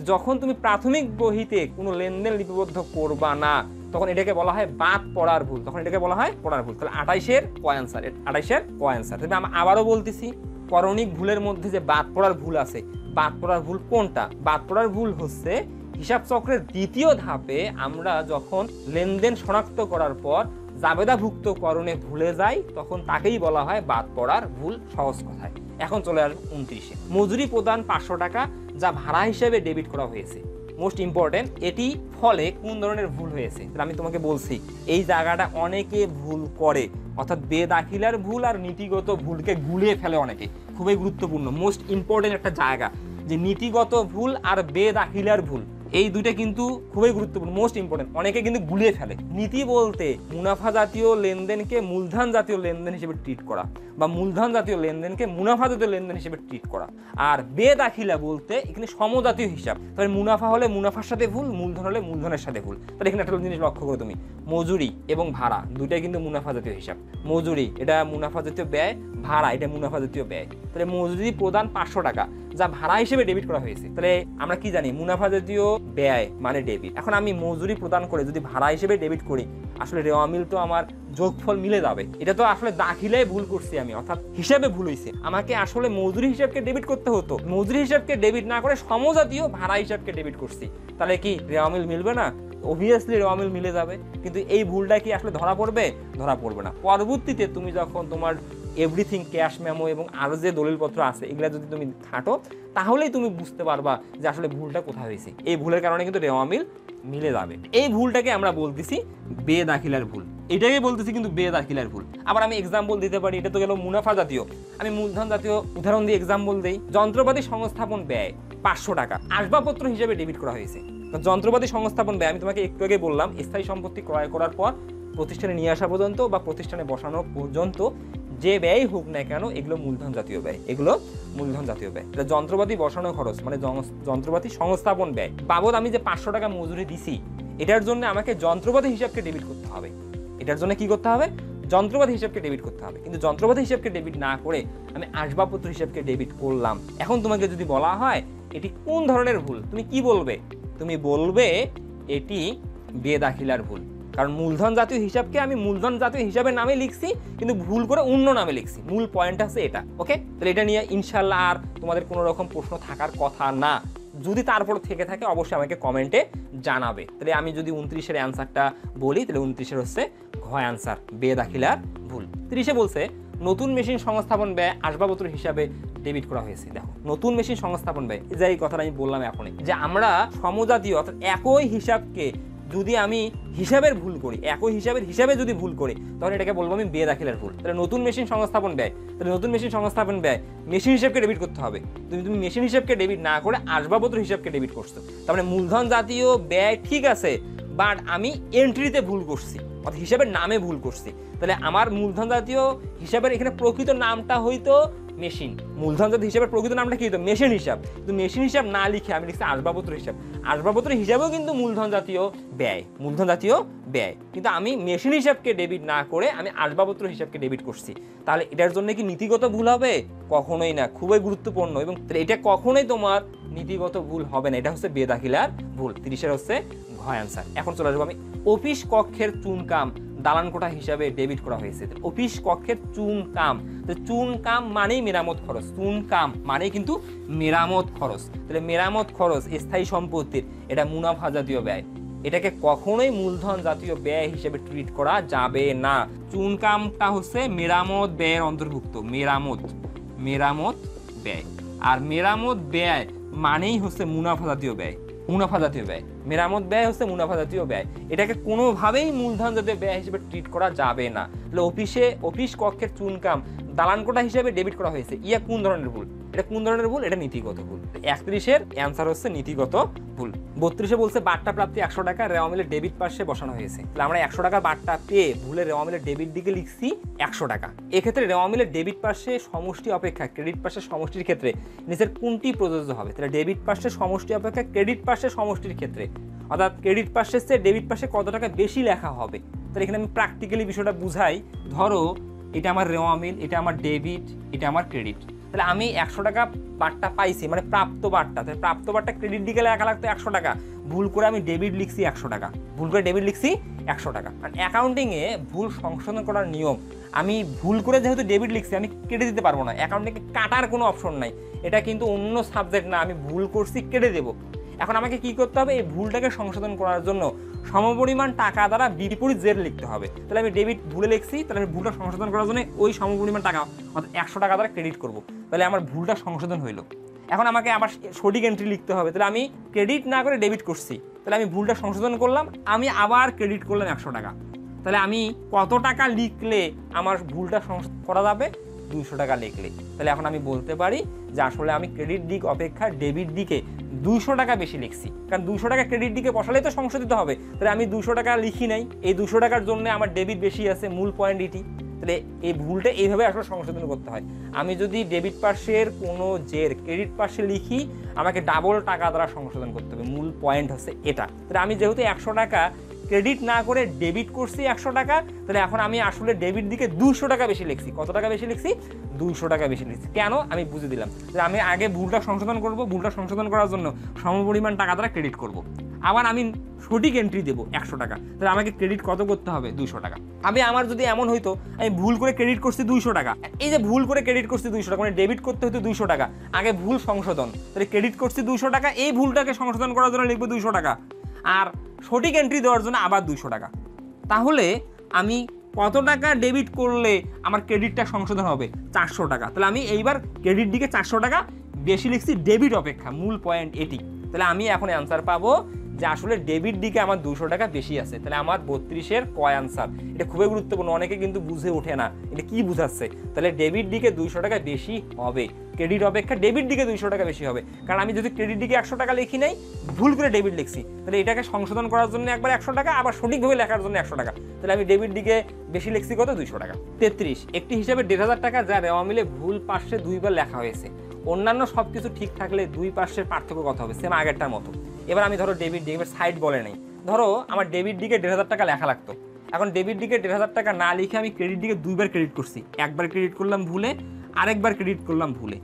যখন তুমি প্রাথমিক বহিতে কোনো লেনদেন লিপিবদ্ধ করবা না, তখন এটাকে বলা হয় বাদ পড়ার ভুল, তখন এটাকে বলা হয় পড়ার ভুল। তাহলে 28-এর ক অ্যান্সার, 28-এর ক অ্যান্সার। তবে আমি আবারও বলতেছি, করণিক ভুলের মধ্যে যে বাদ পড়ার ভুল আছে, বাদ পড়ার ভুল কোনটা, বাদ পড়ার ভুল হচ্ছে হিসাব চক্রের দ্বিতীয় ধাপে আমরা যখন লেনদেন শনাক্ত করার পর জাবেদাভুক্ত করণে ভুলে যাই, তখন তাকেই বলা হয় বাদ পড়ার ভুল, সহজ কথায়। এখন চলে আসবে 29-এ, মজুরি প্রদান 500 টাকা, যা ভাড়া হিসেবে ডেবিট করা হয়েছে। মোস্ট ইম্পর্টেন্ট, এটি ফলে কোন ধরনের ভুল হয়েছে। তাহলে আমি তোমাকে বলছি এই জায়গাটা অনেকে ভুল করে, অর্থাৎ বেদাখিলার ভুল আর নীতিগত ভুলকে গুলিয়ে ফেলে অনেকে। খুবই গুরুত্বপূর্ণ, মোস্ট ইম্পর্টেন্ট একটা জায়গা, যে নীতিগত ভুল আর বেদাখিলার ভুল, এই দুইটা কিন্তু খুবই গুরুত্বপূর্ণ, মোস্ট ইম্পর্টেন্ট। অনেকে কিন্তু গুলিয়ে ফেলে। নীতি বলতে মুনাফা জাতীয় লেনদেনকে মূলধন জাতীয় লেনদেন হিসেবে ট্রিট করা, বা মূলধন জাতীয় লেনদেনকে মুনাফা জাতীয় লেনদেন হিসেবে ট্রিট করা। আর বেদাখিলা বলতে এখানে সমজাতীয় হিসাব, তবে মুনাফা হলে মুনাফার সাথে ভুল, মূলধন হলে মূলধনের সাথে ভুল। তাহলে এখানে একটা জিনিস লক্ষ্য করো তুমি, মজুরি এবং ভাড়া দুইটাই কিন্তু মুনাফা জাতীয় হিসাব। মজুরি এটা মুনাফা জাতীয় ব্যয়, ভাড়া এটা মুনাফা জাতীয় ব্যয়। তাহলে মজুরি প্রদান 500 টাকা, যা ভাড়া হিসেবে ডেবিট করা হয়েছে। তাহলে আমরা কি জানি, মুনাফা জাতীয় ব্যয় মানে ডেবিট। এখন আমি মজুরি প্রদান করে যদি ভাড়া হিসেবে ডেবিট করি, আসলে রেওয়া মিল তো আমার যোগফল মিলে যাবে। এটা তো আসলে দাখিলায় ভুল করছি আমি, অর্থাৎ হিসাবে ভুল হয়েছে। আমাকে আসলে মজুরি হিসাবকে ডেবিট করতে হতো, মজুরি হিসাবকে ডেবিট না করে সমজাতীয় ভাড়া হিসাবকে ডেবিট করছি। তাহলে কি রেওয়া মিল মিলবে না? অবভিয়াসলি রেওয়া মিল মিলে যাবে। কিন্তু এই ভুলটা কি আসলে ধরা পড়বে? ধরা পড়বে না। পরবর্তীতে তুমি যখন তোমার এভরিথিং ক্যাশ মেমো এবং আরও যে দলিলপত্র আছে এগুলো যদি তুমি ঘাঁটো তাহলেই তুমি বুঝতে পারবা যে আসলে ভুলটা কোথায় হয়েছে। এই ভুলের কারণে কিন্তু রেওয়া মিল মিলে যাবে। এই ভুলটাকে আমরা বলতেছি বেদাখিলার ভুল, এটাকে বলতেছি কিন্তু বেদাখিলার ভুল। আবার আমি এক্সাম্পল দিতে পারি, এটা তো গেল মুনাফা জাতীয়, আমি মূলধন জাতীয় উদাহরণ দিয়ে এক্সাম্পল দিই। যন্ত্রপাতি সংস্থাপন ব্যয় 500 টাকা আসবাবপত্র হিসেবে ডেবিট করা হয়েছে। যন্ত্রপাতি সংস্থাপন ব্যয় আমি তোমাকে একটু আগে বললাম, স্থায়ী সম্পত্তি ক্রয় করার পর প্রতিষ্ঠানে নিয়ে আসা পর্যন্ত বা প্রতিষ্ঠানে বসানো পর্যন্ত যে ব্যয় হোক না কেন এগুলো মূলধন জাতীয় ব্যয়, এগুলো মূলধন জাতীয় ব্যয়। এটা যন্ত্রপাতি বসানো খরচ মানে যন্ত্রপাতি সংস্থাপন ব্যয় বাবদ আমি যে 500 টাকা মজুরি দিছি, এটার জন্য আমাকে যন্ত্রপাতি হিসাবকে ডেবিট করতে হবে। এটার জন্য কি করতে হবে? যন্ত্রপাতি হিসাবকে ডেবিট করতে হবে। কিন্তু যন্ত্রপাতি হিসাবকে ডেবিট না করে আমি আসবাবপত্র হিসাবকে ডেবিট করলাম। এখন তোমাকে যদি বলা হয় এটি কোন ধরনের ভুল, তুমি কি বলবে? তুমি বলবে এটি বেদাখিলার ভুল। কারণ মূলধন জাতীয় হিসাবকে আমি মূলধন জাতীয় হিসাবের নামে লিখছি কিন্তু ভুল করে অন্য নামে লিখছি। মূল পয়েন্ট আছে এটা। ওকে, তাহলে এটা নিয়ে ইনশাল্লাহ আর তোমাদের কোনো রকম প্রশ্ন থাকার কথা না। যদি তারপর থেকে থাকে অবশ্যই আমাকে কমেন্টে জানাবে। তাহলে আমি যদি 29-এর অ্যান্সারটা বলি তাহলে 29-এর হচ্ছে ঘ অ্যান্সার, বেদাখিলার ভুল। 30-এ বলছে নতুন মেশিন সংস্থাপন ব্যয় আসবাবপত্র হিসাবে ডেবিট করা হয়েছে। দেখো নতুন মেশিন সংস্থাপন ব্যয়, এই যে এই কথাটা আমি বললাম এখনই, যে আমরা সমজাতীয় অর্থাৎ একই হিসাবকে যদি আমি হিসাবের ভুল করি, একই হিসাবে যদি ভুল করি তাহলে এটাকে বলবো আমি বেদাখিলার ভুল। তাহলে নতুন মেশিন সংস্থাপন ব্যয়, তাহলে নতুন মেশিন সংস্থাপন ব্যয় মেশিন হিসাবকে ডেবিট করতে হবে। তুমি মেশিন হিসাবকে ডেবিট না করে আসবাবপত্র হিসাবকে ডেবিট করছো। তার মানে মূলধন জাতীয় ব্যয় ঠিক আছে, বাট আমি এন্ট্রিতে ভুল করছি অর্থাৎ হিসাবের নামে ভুল করছি। তাহলে আমার মূলধন জাতীয় হিসাবের এখানে প্রকৃত নামটা হয়তো মেশিন, মূলধন জাতীয় হিসাবের প্রকৃত নামটা কি হতো? মেশিন হিসাব। কিন্তু মেশিন হিসাব না লিখে আমি লিখছি আসবাবপত্র হিসাব। আসবাবপত্র হিসাবেও কিন্তু মূলধন জাতীয় ব্যয়, মূলধন জাতীয় ব্যয়, কিন্তু আমি মেশিন হিসাবকে ডেবিট না করে আমি আসবাবপত্র হিসাবকে ডেবিট করছি। তাহলে এটার জন্য কি নীতিগত ভুল হবে? কখনোই না, খুবই গুরুত্বপূর্ণ। এবং এটা কখনোই তোমার নীতিগত ভুল হবে না, এটা হচ্ছে বেদাখিলার ভুল। 30-এর হচ্ছে ঘ অ্যান্সার। এখন চলে আসবো আমি অফিস কক্ষের চুনকাম দালান কোঠা হিসাবে ডেবিট করা হয়েছে। অফিস কক্ষের চুনকাম, চুনকাম মানেই মেরামত খরচ, চুনকাম মানে কিন্তু মেরামত খরচ। তাহলে মেরামত খরচ স্থায়ী সম্পত্তির, এটা মুনাফা জাতীয় ব্যয়, এটাকে কখনোই মূলধন জাতীয় ব্যয় হিসেবে ট্রিট করা যাবে না। চুনকামটা হচ্ছে মেরামত ব্যয়ের অন্তর্ভুক্ত, মেরামত ব্যয়। আর মেরামত ব্যয় মানেই হচ্ছে মুনাফা জাতীয় ব্যয়, মেরামত ব্যয় হচ্ছে মুনাফা জাতীয় ব্যয়, এটাকে কোনোভাবেই মূলধন জাতীয় ব্যয় হিসেবে ট্রিট করা যাবে না। তাহলে অফিস কক্ষের চুনকাম দালান কোঠা হিসেবে ডেবিট করা হয়েছে, ইয়া কোন ধরনের ভুল? এটা কোন ধরনের ভুল? এটা নীতিগত ভুল। 31-এর অ্যান্সার হচ্ছে নীতিগত ভুল। 32-এ বলছে বাট্টা প্রাপ্তি 100 টাকা রেওয়া মিলের ডেবিট পাশে বসানো হয়েছে। তাহলে আমরা 100 টাকা বাট্টা পেয়ে ভুলে রেওয়া মিলের ডেবিট দিকে লিখছি 100 টাকা। এক্ষেত্রে রেওয়া মিলের ডেবিট পাশে সমষ্টি অপেক্ষা ক্রেডিট পাশের সমষ্টির ক্ষেত্রে নিচের কোনটি প্রযোজ্য হবে? তাহলে ডেবিট পাশে সমষ্টি অপেক্ষা ক্রেডিট পাশে সমষ্টির ক্ষেত্রে, অর্থাৎ ক্রেডিট পাশের চেয়ে ডেবিট পাশে কত টাকা বেশি লেখা হবে? তাহলে এখানে আমি প্র্যাকটিক্যালি বিষয়টা বুঝাই। ধরো এটা আমার রেওয়া মিল, এটা আমার ডেবিট, এটা আমার ক্রেডিট। তাহলে আমি 100 টাকা বাট্টা পাইছি মানে প্রাপ্ত বাট্টা, তাহলে প্রাপ্ত বাট্টা ক্রেডিট দিকে লেখা লাগতো 100 টাকা, ভুল করে আমি ডেবিট লিখছি 100 টাকা, ভুল করে ডেবিট লিখছি 100 টাকা। কারণ অ্যাকাউন্টিংয়ে ভুল সংশোধন করার নিয়ম, আমি ভুল করে যেহেতু ডেবিট লিখছি আমি কেটে দিতে পারবো না, অ্যাকাউন্টিংয়ে কাটার কোনো অপশন নাই। এটা কিন্তু অন্য সাবজেক্ট না, আমি ভুল করছি কেটে দেবো। এখন আমাকে কি করতে হবে? এই ভুলটাকে সংশোধন করার জন্য সমপরিমাণ টাকা দ্বারা বিপরীত জের লিখতে হবে। তাহলে আমি ডেবিট ভুলে লিখছি, তাহলে আমি ভুলটা সংশোধন করার জন্য ওই সমপরিমাণ টাকা অর্থাৎ 100 টাকা দ্বারা ক্রেডিট করব। তাহলে আমার ভুলটা সংশোধন হইলো। এখন আমাকে আবার সঠিক এন্ট্রি লিখতে হবে। তাহলে আমি ক্রেডিট না করে ডেবিট করছি, তাহলে আমি ভুলটা সংশোধন করলাম, আমি আবার ক্রেডিট করলাম 100 টাকা। তাহলে আমি কত টাকা লিখলে আমার ভুলটা সংশোধন করা যাবে? 200 টাকা লিখলে। তাহলে এখন আমি বলতে পারি যে আসলে আমি ক্রেডিট দিক অপেক্ষা ডেবিট দিকে 200 টাকা বেশি লিখছি, কারণ 200 টাকা ক্রেডিট দিকে বসালেই তো সংশোধিত হবে। তাহলে আমি 200 টাকা লিখি নাই, এই 200 টাকার জন্য আমার ডেবিট বেশি আছে, মূল পয়েন্ট এটি। তাহলে এই ভুলটা এইভাবে আসলে সংশোধন করতে হয়। আমি যদি ডেবিট পাশের কোনো জের ক্রেডিট পাশে লিখি আমাকে ডাবল টাকা দ্বারা সংশোধন করতে হবে, মূল পয়েন্ট হচ্ছে এটা। তাহলে আমি যেহেতু 100 টাকা ক্রেডিট না করে ডেবিট করছি 100 টাকা, তাহলে এখন আমি আসলে ডেবিট দিকে 200 টাকা বেশি লিখছি। কত টাকা বেশি লিখছি? 200 টাকা বেশি লিখছি। কেন? আমি বুঝে দিলাম যে আমি আগে ভুলটা সংশোধন করব, ভুলটা সংশোধন করার জন্য সমপরিমাণ টাকা দ্বারা ক্রেডিট করব, আবার আমি সঠিক এন্ট্রি দেবো 100 টাকা। তাহলে আমাকে ক্রেডিট কত করতে হবে? 200 টাকা। আমার যদি এমন হইতো আমি ভুল করে ক্রেডিট করছি 200 টাকা, এই যে ভুল করে ক্রেডিট করছি 200 টাকা মানে ডেবিট করতে হতো 200 টাকা, আগে ভুল সংশোধন, তাহলে ক্রেডিট করছি 200 টাকা, এই ভুলটাকে সংশোধন করার জন্য লিখবো 200 টাকা, আর সঠিক এন্ট্রি দেওয়ার জন্য আবার 200 টাকা। তাহলে আমি কত টাকা ডেবিট করলে আমার ক্রেডিটটা সংশোধন হবে? 400 টাকা। তাহলে আমি এইবার ক্রেডিট দিকে 400 টাকা বেশি লিখছি ডেবিট অপেক্ষা, মূল পয়েন্ট এটি। তাহলে আমি এখন অ্যান্সার পাবো যে আসলে ডেবিট দিকে আমার 200 টাকা বেশি আছে। তাহলে আমার 32-এর কয় আনসার? এটা খুবই গুরুত্বপূর্ণ, অনেকে কিন্তু বুঝে ওঠে না এটা কি বুঝাচ্ছে। তাহলে ডেবিট দিকে 200 টাকা বেশি হবে, ক্রেডিট অপেক্ষা ডেবিট দিকে 200 টাকা বেশি হবে। কারণ আমি যদি ক্রেডিট দিকে 100 টাকা লিখি নাই, ভুল করে ডেবিট লিখছি, তাহলে এটাকে সংশোধন করার জন্য একবার 100 টাকা, আবার সঠিকভাবে লেখার জন্য 100 টাকা। তাহলে আমি ডেবিট দিকে বেশি লিখছি কত? 200 টাকা। 33, একটি হিসাবে 1,500 টাকা যা রেওয়া মিলে ভুল পাশে 2বার লেখা হয়েছে। অন্যান্য সব কিছু ঠিক থাকলে 2 পাশের পার্থক্য কত হবে? সেম আগেরটার মতো। এবার আমি ধরো ডেবিট দিকে সাইড বলে নেই, ধরো আমার ডেবিট দিকে 1,500 টাকা লেখা লাগতো। এখন ডেবিট দিকে 1,500 টাকা না লিখে আমি ক্রেডিট দিকে 2বার ক্রেডিট করছি। একবার ক্রেডিট করলাম ভুলে, আরেকবার ক্রেডিট করলাম ভুলে।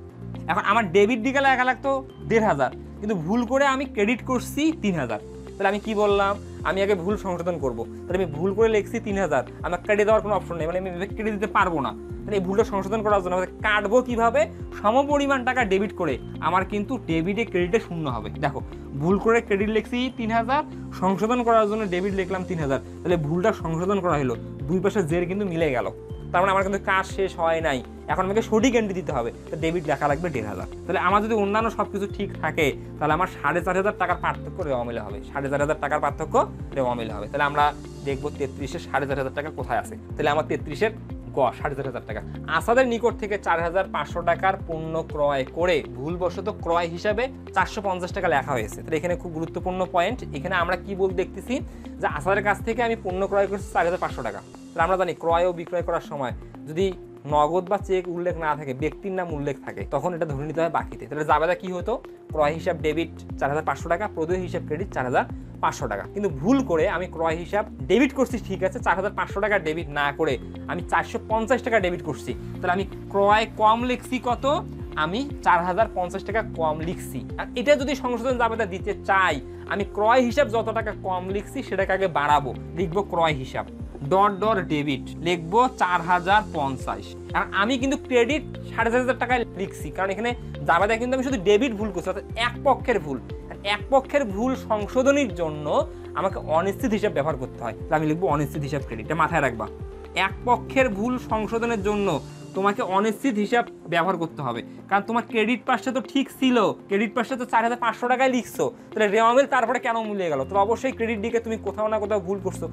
এখন আমার ডেবিট দিকে লেখা লাগতো 1,500, কিন্তু ভুল করে আমি ক্রেডিট করছি 3,000। তাহলে আমি কি বললাম? আমি আগে ভুল সংশোধন করবো। তাহলে আমি ভুল করে লিখছি 3,000, আমার ক্রেডিট দেওয়ার কোনো অপশন নেই, মানে আমি ক্রেডিট দিতে পারবো না। তাহলে এই ভুলটা সংশোধন করার জন্য আমাদের কাটবো কিভাবে? সমপরিমাণ টাকা ডেবিট করে আমার কিন্তু ডেবিটে ক্রেডিটে শূন্য হবে। দেখো, ভুল করে ক্রেডিট লিখছি 3,000, সংশোধন করার জন্য ডেবিট লিখলাম 3,000। তাহলে ভুলটা সংশোধন করা হলো, 2 পাশের জের কিন্তু মিলে গেল। তার মানে আমার কিন্তু কাজ শেষ হয় নাই, এখন আমাকে সঠিক এন্ট্রি দিতে হবে। তো ডেবিট লেখা লাগবে 1,500। তাহলে আমার যদি অন্যান্য সব কিছু ঠিক থাকে, তাহলে আমার 4,500 টাকার পার্থক্য রেওয়া মিলে হবে, 4,500 টাকার পার্থক্য রেওয়া মিলে হবে। তাহলে আমরা দেখবো 33-এর 4,500 টাকা কোথায় আছে। তাহলে আমার 33-এর 4,500 টাকা। আসাদের নিকট থেকে 4,500 টাকার পণ্য ক্রয় করে ভুলবশত ক্রয় হিসাবে 450 টাকা লেখা হয়েছে। তাহলে এখানে খুব গুরুত্বপূর্ণ পয়েন্ট, এখানে আমরা কি বলতে দেখতেছি যে আসাদের কাছ থেকে আমি পণ্য ক্রয় করছি 4,500 টাকা। তাহলে আমরা জানি ক্রয় ও বিক্রয় করার সময় যদি নগদ বা চেক উল্লেখ না থাকে, ব্যক্তির নাম উল্লেখ থাকে, তখন এটা ধরে নিতে হয় বাকিতে। তাহলে জাবেদা কি হতো? ক্রয় হিসাব ডেবিট 4,500 টাকা, প্রদেয় হিসাব ক্রেডিট 4,500 টাকা। কিন্তু ভুল করে আমি ক্রয় হিসাব ডেবিট করছি, ঠিক আছে, 4,500 টাকা ডেবিট না করে আমি 450 টাকা ডেবিট করছি। তাহলে আমি ক্রয় কম লিখছি কত? আমি 4,050 টাকা কম লিখছি। আর এটা যদি সংশোধন জাবেদা দিতে চাই, আমি ক্রয় হিসাব যত টাকা কম লিখছি সেটাকে আগে বাড়াবো, লিখবো ক্রয় হিসাব ডট ডট ডেবিট, লিখবো 4,050। কারণ আমি কিন্তু ক্রেডিট 4,500 টাকায় লিখছি, কারণ এখানে জাবেদা কিন্তু আমি শুধু ডেবিট ভুল করছি, অর্থাৎ এক পক্ষের ভুল। এক পক্ষের ভুল সংশোধনের জন্য আমাকে অনিশ্চিত হিসাব ব্যবহার করতে হয়। তাহলে আমি লিখবো অনিশ্চিত হিসাব ক্রেডিট, এটা মাথায় রাখবা। এক পক্ষের ভুল সংশোধনের জন্য তোমাকে অনিশ্চিত হিসাব ব্যবহার করতে হবে, কারণ তোমার ক্রেডিট পাশটা তো ঠিক ছিল, ক্রেডিট পাশটা তো 4,500 টাকায় লিখছো, তাহলে রেওয়া মিল তারপরে কেন মিলে গেল? তো অবশ্যই ক্রেডিট দিকে তুমি কোথাও না কোথাও ভুল করছো,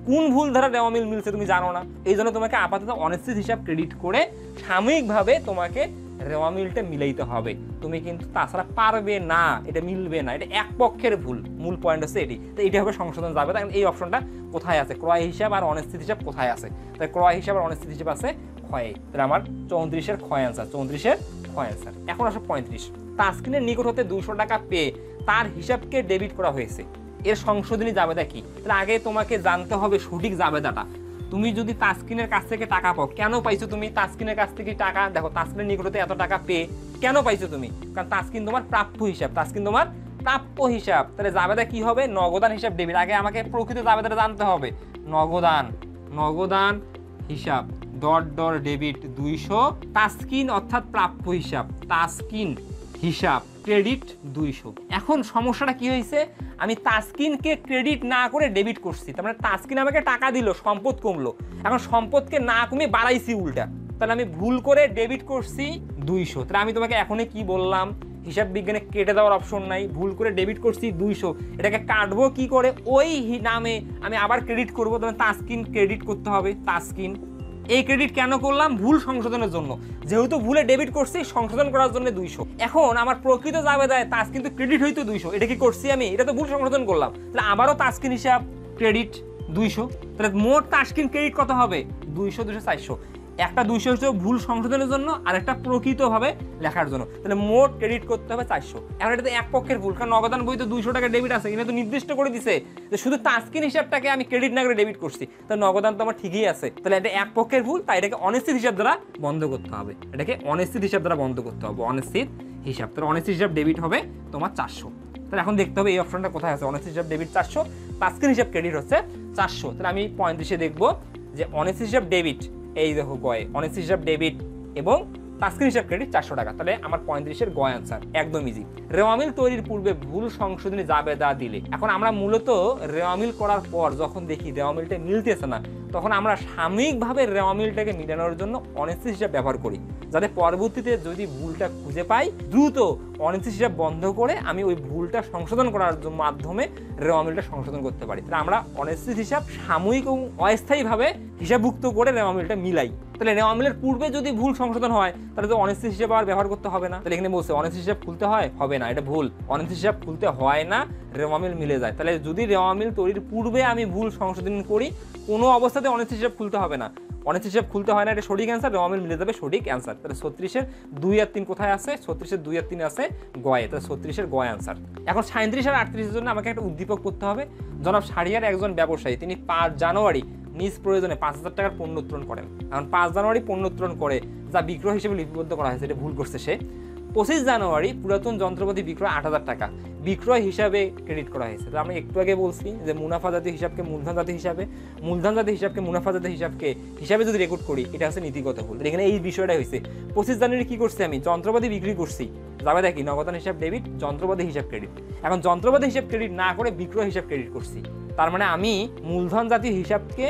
কোন ভুল দ্বারা রেওয়া মিল মিলছে তুমি জানো না। এই জন্য তোমাকে আপাতত অনিশ্চিত হিসাব ক্রেডিট করে সাময়িকভাবে তোমাকে রেওয়া মিলটা মিলাইতে হবে। তুমি কিন্তু তাছাড়া পারবে না, এটা মিলবে না, এটা এক পক্ষের ভুল। মূল পয়েন্ট হচ্ছে এটি। তো এটি হবে সংশোধন যাবে। তখন এই অপশনটা কোথায় আছে? ক্রয় হিসাব আর অনিশ্চিত হিসাব কোথায় আছে? তাই ক্রয় হিসাব আর অনিশ্চিত হিসাব আছে ক্ষয়ে। তাহলে আমার 34-এর ক্ষয় অ্যান্সার, 34-এর ক্ষয় অ্যান্সার। এখন আসো 35। তাসকিনের নিকট হতে 200 টাকা পেয়ে তার হিসাবকে ডেবিট করা হয়েছে, এর সংশোধনী জাবেদা কি? তাহলে আগে তোমাকে জানতে হবে সঠিক জাবেদাটা। তুমি যদি তাসকিনের কাছ থেকে টাকা পাও, কেন পাইছো তুমি তাসকিনের কাছ থেকে টাকা? দেখো, তাসকিনের নিকট হতে এত টাকা পেয়ে কেন পাইছো তুমি? কারণ তাসকিন তোমার প্রাপ্য হিসাব, তাসকিন তোমার প্রাপ্য হিসাব। তাহলে জাবেদা কি হবে? নগদান হিসাব ডেবিট। আগে আমাকে প্রকৃত জাবেদাটা জানতে হবে। নগদান হিসাব ডট ডট ডেবিট 200, তাসকিন অর্থাৎ প্রাপ্য হিসাব, তাসকিন হিসাব ক্রেডিট 200। এখন সমস্যাটা কি হয়েছে? আমি তাসকিনকে ক্রেডিট না করে ডেবিট করছি, তার মানে তাসকিন আমাকে টাকা দিল, সম্পদ কমলো। এখন সম্পদকে না কমে বাড়াইছি উল্টা, তাহলে আমি ভুল করে ডেবিট করছি 200। তাহলে আমি তোমাকে এখনই কি বললাম? হিসাব বিজ্ঞানে কেটে দেওয়ার অপশন নাই, ভুল করে ডেবিট করছি 200, এটাকে কাটবো কি করে? ওই নামে আমি আবার ক্রেডিট করবো, তাহলে তাসকিন ক্রেডিট করতে হবে, তাসকিন। এই ক্রেডিট কেন করলাম? ভুল সংশোধনের জন্য, যেহেতু ভুলে ডেবিট করছি, সংশোধন করার জন্য 200। এখন আমার প্রকৃত জাবেদায় তাসকিন তো ক্রেডিট হইতো 200, এটা কি করছি আমি? এটা তো ভুল সংশোধন করলাম। তাহলে আবারও তাসকিন হিসাব ক্রেডিট 200। তাহলে মোট তাসকিন ক্রেডিট কত হবে? 200, 200, 400। একটা 200 হচ্ছে ভুল সংশোধনের জন্য, আর একটা প্রকৃতভাবে লেখার জন্য। তাহলে মোট ক্রেডিট করতে হবে 400। এখন এটা তো এক পক্ষের ভুল, কারণ নগদান বই তো 200 টাকা ডেবিট আছে, কিন্তু নির্দিষ্ট করে দিছে যে শুধু তাসকিন হিসাবটাকে আমি ক্রেডিট না করে ডেবিট করছি, তাহলে নগদান তো আমার ঠিকই আছে। তাহলে এটা এক পক্ষের ভুল, তাই এটাকে অনিশ্চিত হিসাব দ্বারা বন্ধ করতে হবে, এটাকে অনিশ্চিত হিসাব দ্বারা বন্ধ করতে হবে, অনিশ্চিত হিসাব। তাহলে অনিশ্চিত হিসাব ডেবিট হবে তোমার 400। তাহলে এখন দেখতে হবে এই অপশনটা কোথায় আছে। অনিশ্চিত হিসাব ডেবিট 400, তাসকিন হিসাব ক্রেডিট হচ্ছে 400। তাহলে আমি 35-এ দেখবো যে অনিশ্চিত হিসাব ডেবিট, এই দেখো গয়ে অনিশ্চিত হিসাব ডেবিট এবং তাস্কিন হিসাব ক্রেডিট 400 টাকা। তাহলে আমার 35-এর গ অ্যান্সার, একদম ইজি। রেওয়ামিল তৈরির পূর্বে ভুল সংশোধনী জাবেদা দিলে, এখন আমরা মূলত রেওয়ামিল করার পর যখন দেখি রেওয়ামিলটা মিলতেছে না, তখন আমরা সাময়িকভাবে রেওয়ামিলটাকে মিলানোর জন্য অনিশ্চিত হিসাব ব্যবহার করি, যাতে পরবর্তীতে যদি ভুলটা খুঁজে পাই দ্রুত অনিশ্চিত হিসাব বন্ধ করে আমি ওই ভুলটা সংশোধন করার মাধ্যমে রেওয়ামিলটা সংশোধন করতে পারি। তাহলে আমরা অনিশ্চিত হিসাব সাময়িক এবং অস্থায়ীভাবে হিসাবভুক্ত করে রেওয়ামিলটা মিলাই। তাহলে রেওয়ামিলের পূর্বে যদি ভুল সংশোধন হয় তাহলে তো অনিশ্চিত হিসাব আর ব্যবহার করতে হবে না। তাহলে এখানে বলছে অনিশ্চিত হিসাব খুলতে হয়, হবে না, এটা ভুল। অনিশ্চিত হিসাব খুলতে হয় না, রেওয়ামিল মিলে যায়। তাহলে যদি রেওয়ামিল তৈরির পূর্বে আমি ভুল সংশোধন করি, কোনো অবস্থাতে অনিশ্চিত হিসাব খুলতে হবে না, অনিশ্চিত হিসাব খুলতে হয় না, এটা সঠিক অ্যান্সার, রেওয়ামিল মিলে যাবে, সঠিক অ্যান্সার। তাহলে 36-এর 2 আর 3 কোথায় আছে? 36-এর 2 আর 3 আছে গয়ে, তাহলে 36-এর গ অ্যান্সার। এখন 37 আর 38-এর জন্য আমাকে একটা উদ্দীপক করতে হবে। জনাব শাহরিয়ার একজন ব্যবসায়ী, তিনি 5 জানুয়ারি নিজ প্রয়োজনে 5,000 টাকার পণ্য উত্তোলন করেন। এখন 5 জানুয়ারি পণ্য উত্তোলন করে যা বিক্রয় হিসেবে লিপিবদ্ধ করা হয়েছে, এটা ভুল করছে সে। 25 জানুয়ারি পুরাতন যন্ত্রপাতি বিক্রয় 8,000 টাকা বিক্রয় হিসাবে ক্রেডিট করা হয়েছে। তো আমরা একটু আগে বলছি যে মুনাফা জাতীয় হিসাবকে মূলধন জাতীয় হিসাবে, মূলধন জাতীয় হিসাবকে মুনাফা জাতীয় হিসাবে যদি রেকর্ড করি, এটা হচ্ছে নীতিগত ভুল। এখানে এই বিষয়টা হয়েছে। 25 জানুয়ারি কি করছি? আমি যন্ত্রপাতি বিক্রি করছি, যাবে দেখি নগদান হিসাব ডেবিট, যন্ত্রপাতি হিসাব ক্রেডিট। এখন যন্ত্রপাতি হিসাব ক্রেডিট না করে বিক্রয় হিসাব ক্রেডিট করছি, তার মানে আমি মূলধন জাতীয় হিসাবকে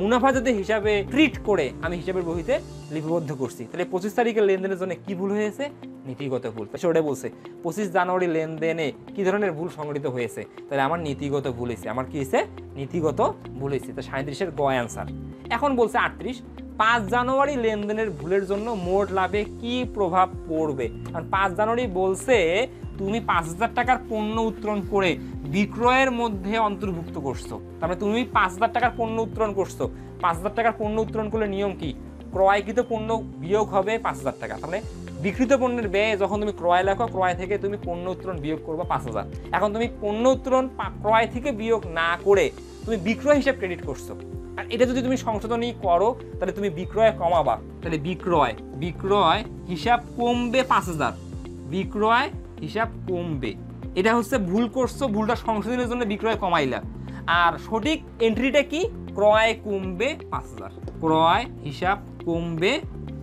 মুনাফা জাতীয় হিসাবে ট্রিট করে আমি হিসাবের বহিতে লিপিবদ্ধ করছি। তাহলে 25 তারিখের লেনদেনের জন্য কি ভুল হয়েছে? নীতিগত ভুল। সেটা বলছে 25 জানুয়ারি লেনদেনে কি ধরনের ভুল সংঘটিত হয়েছে, তাহলে আমার নীতিগত ভুল হয়েছে। আমার কি হয়েছে? নীতিগত ভুল হয়েছে। তো 37-এর গ অ্যান্সার। এখন বলছে 38, 5 জানুয়ারি লেনদেনের ভুলের জন্য মোট লাভে কি প্রভাব পড়বে? কারণ 5 জানুয়ারি বলছে তুমি 5,000 টাকার পণ্য উত্তোলন করে বিক্রয়ের মধ্যে অন্তর্ভুক্ত করছো, তারপরে তুমি 5,000 টাকার পণ্য উত্তোলন করছো। 5,000 টাকার পণ্য উত্তোলন করলে নিয়ম কি? ক্রয়কৃত পণ্য বিয়োগ হবে 5,000 টাকা। তাহলে বিক্রিত পণ্যের ব্যয় যখন তুমি ক্রয় লেখো, ক্রয় থেকে তুমি পণ্য উত্তোলন বিয়োগ করবা 5,000। এখন তুমি পণ্য উত্তোলন ক্রয় থেকে বিয়োগ না করে তুমি বিক্রয় হিসাব ক্রেডিট করছো। আর এটা যদি তুমি সংশোধনী করো তাহলে তুমি বিক্রয় কমাবা, তাহলে বিক্রয় হিসাব কমবে 5,000, বিক্রয় হিসাব কমবে। এটা হচ্ছে ভুল করছো, ভুলটা সংশোধনের জন্য বিক্রয় কমাইলা। আর সঠিক এন্ট্রিটা কি? ক্রয় কমবে 5,000, ক্রয় হিসাব কমবে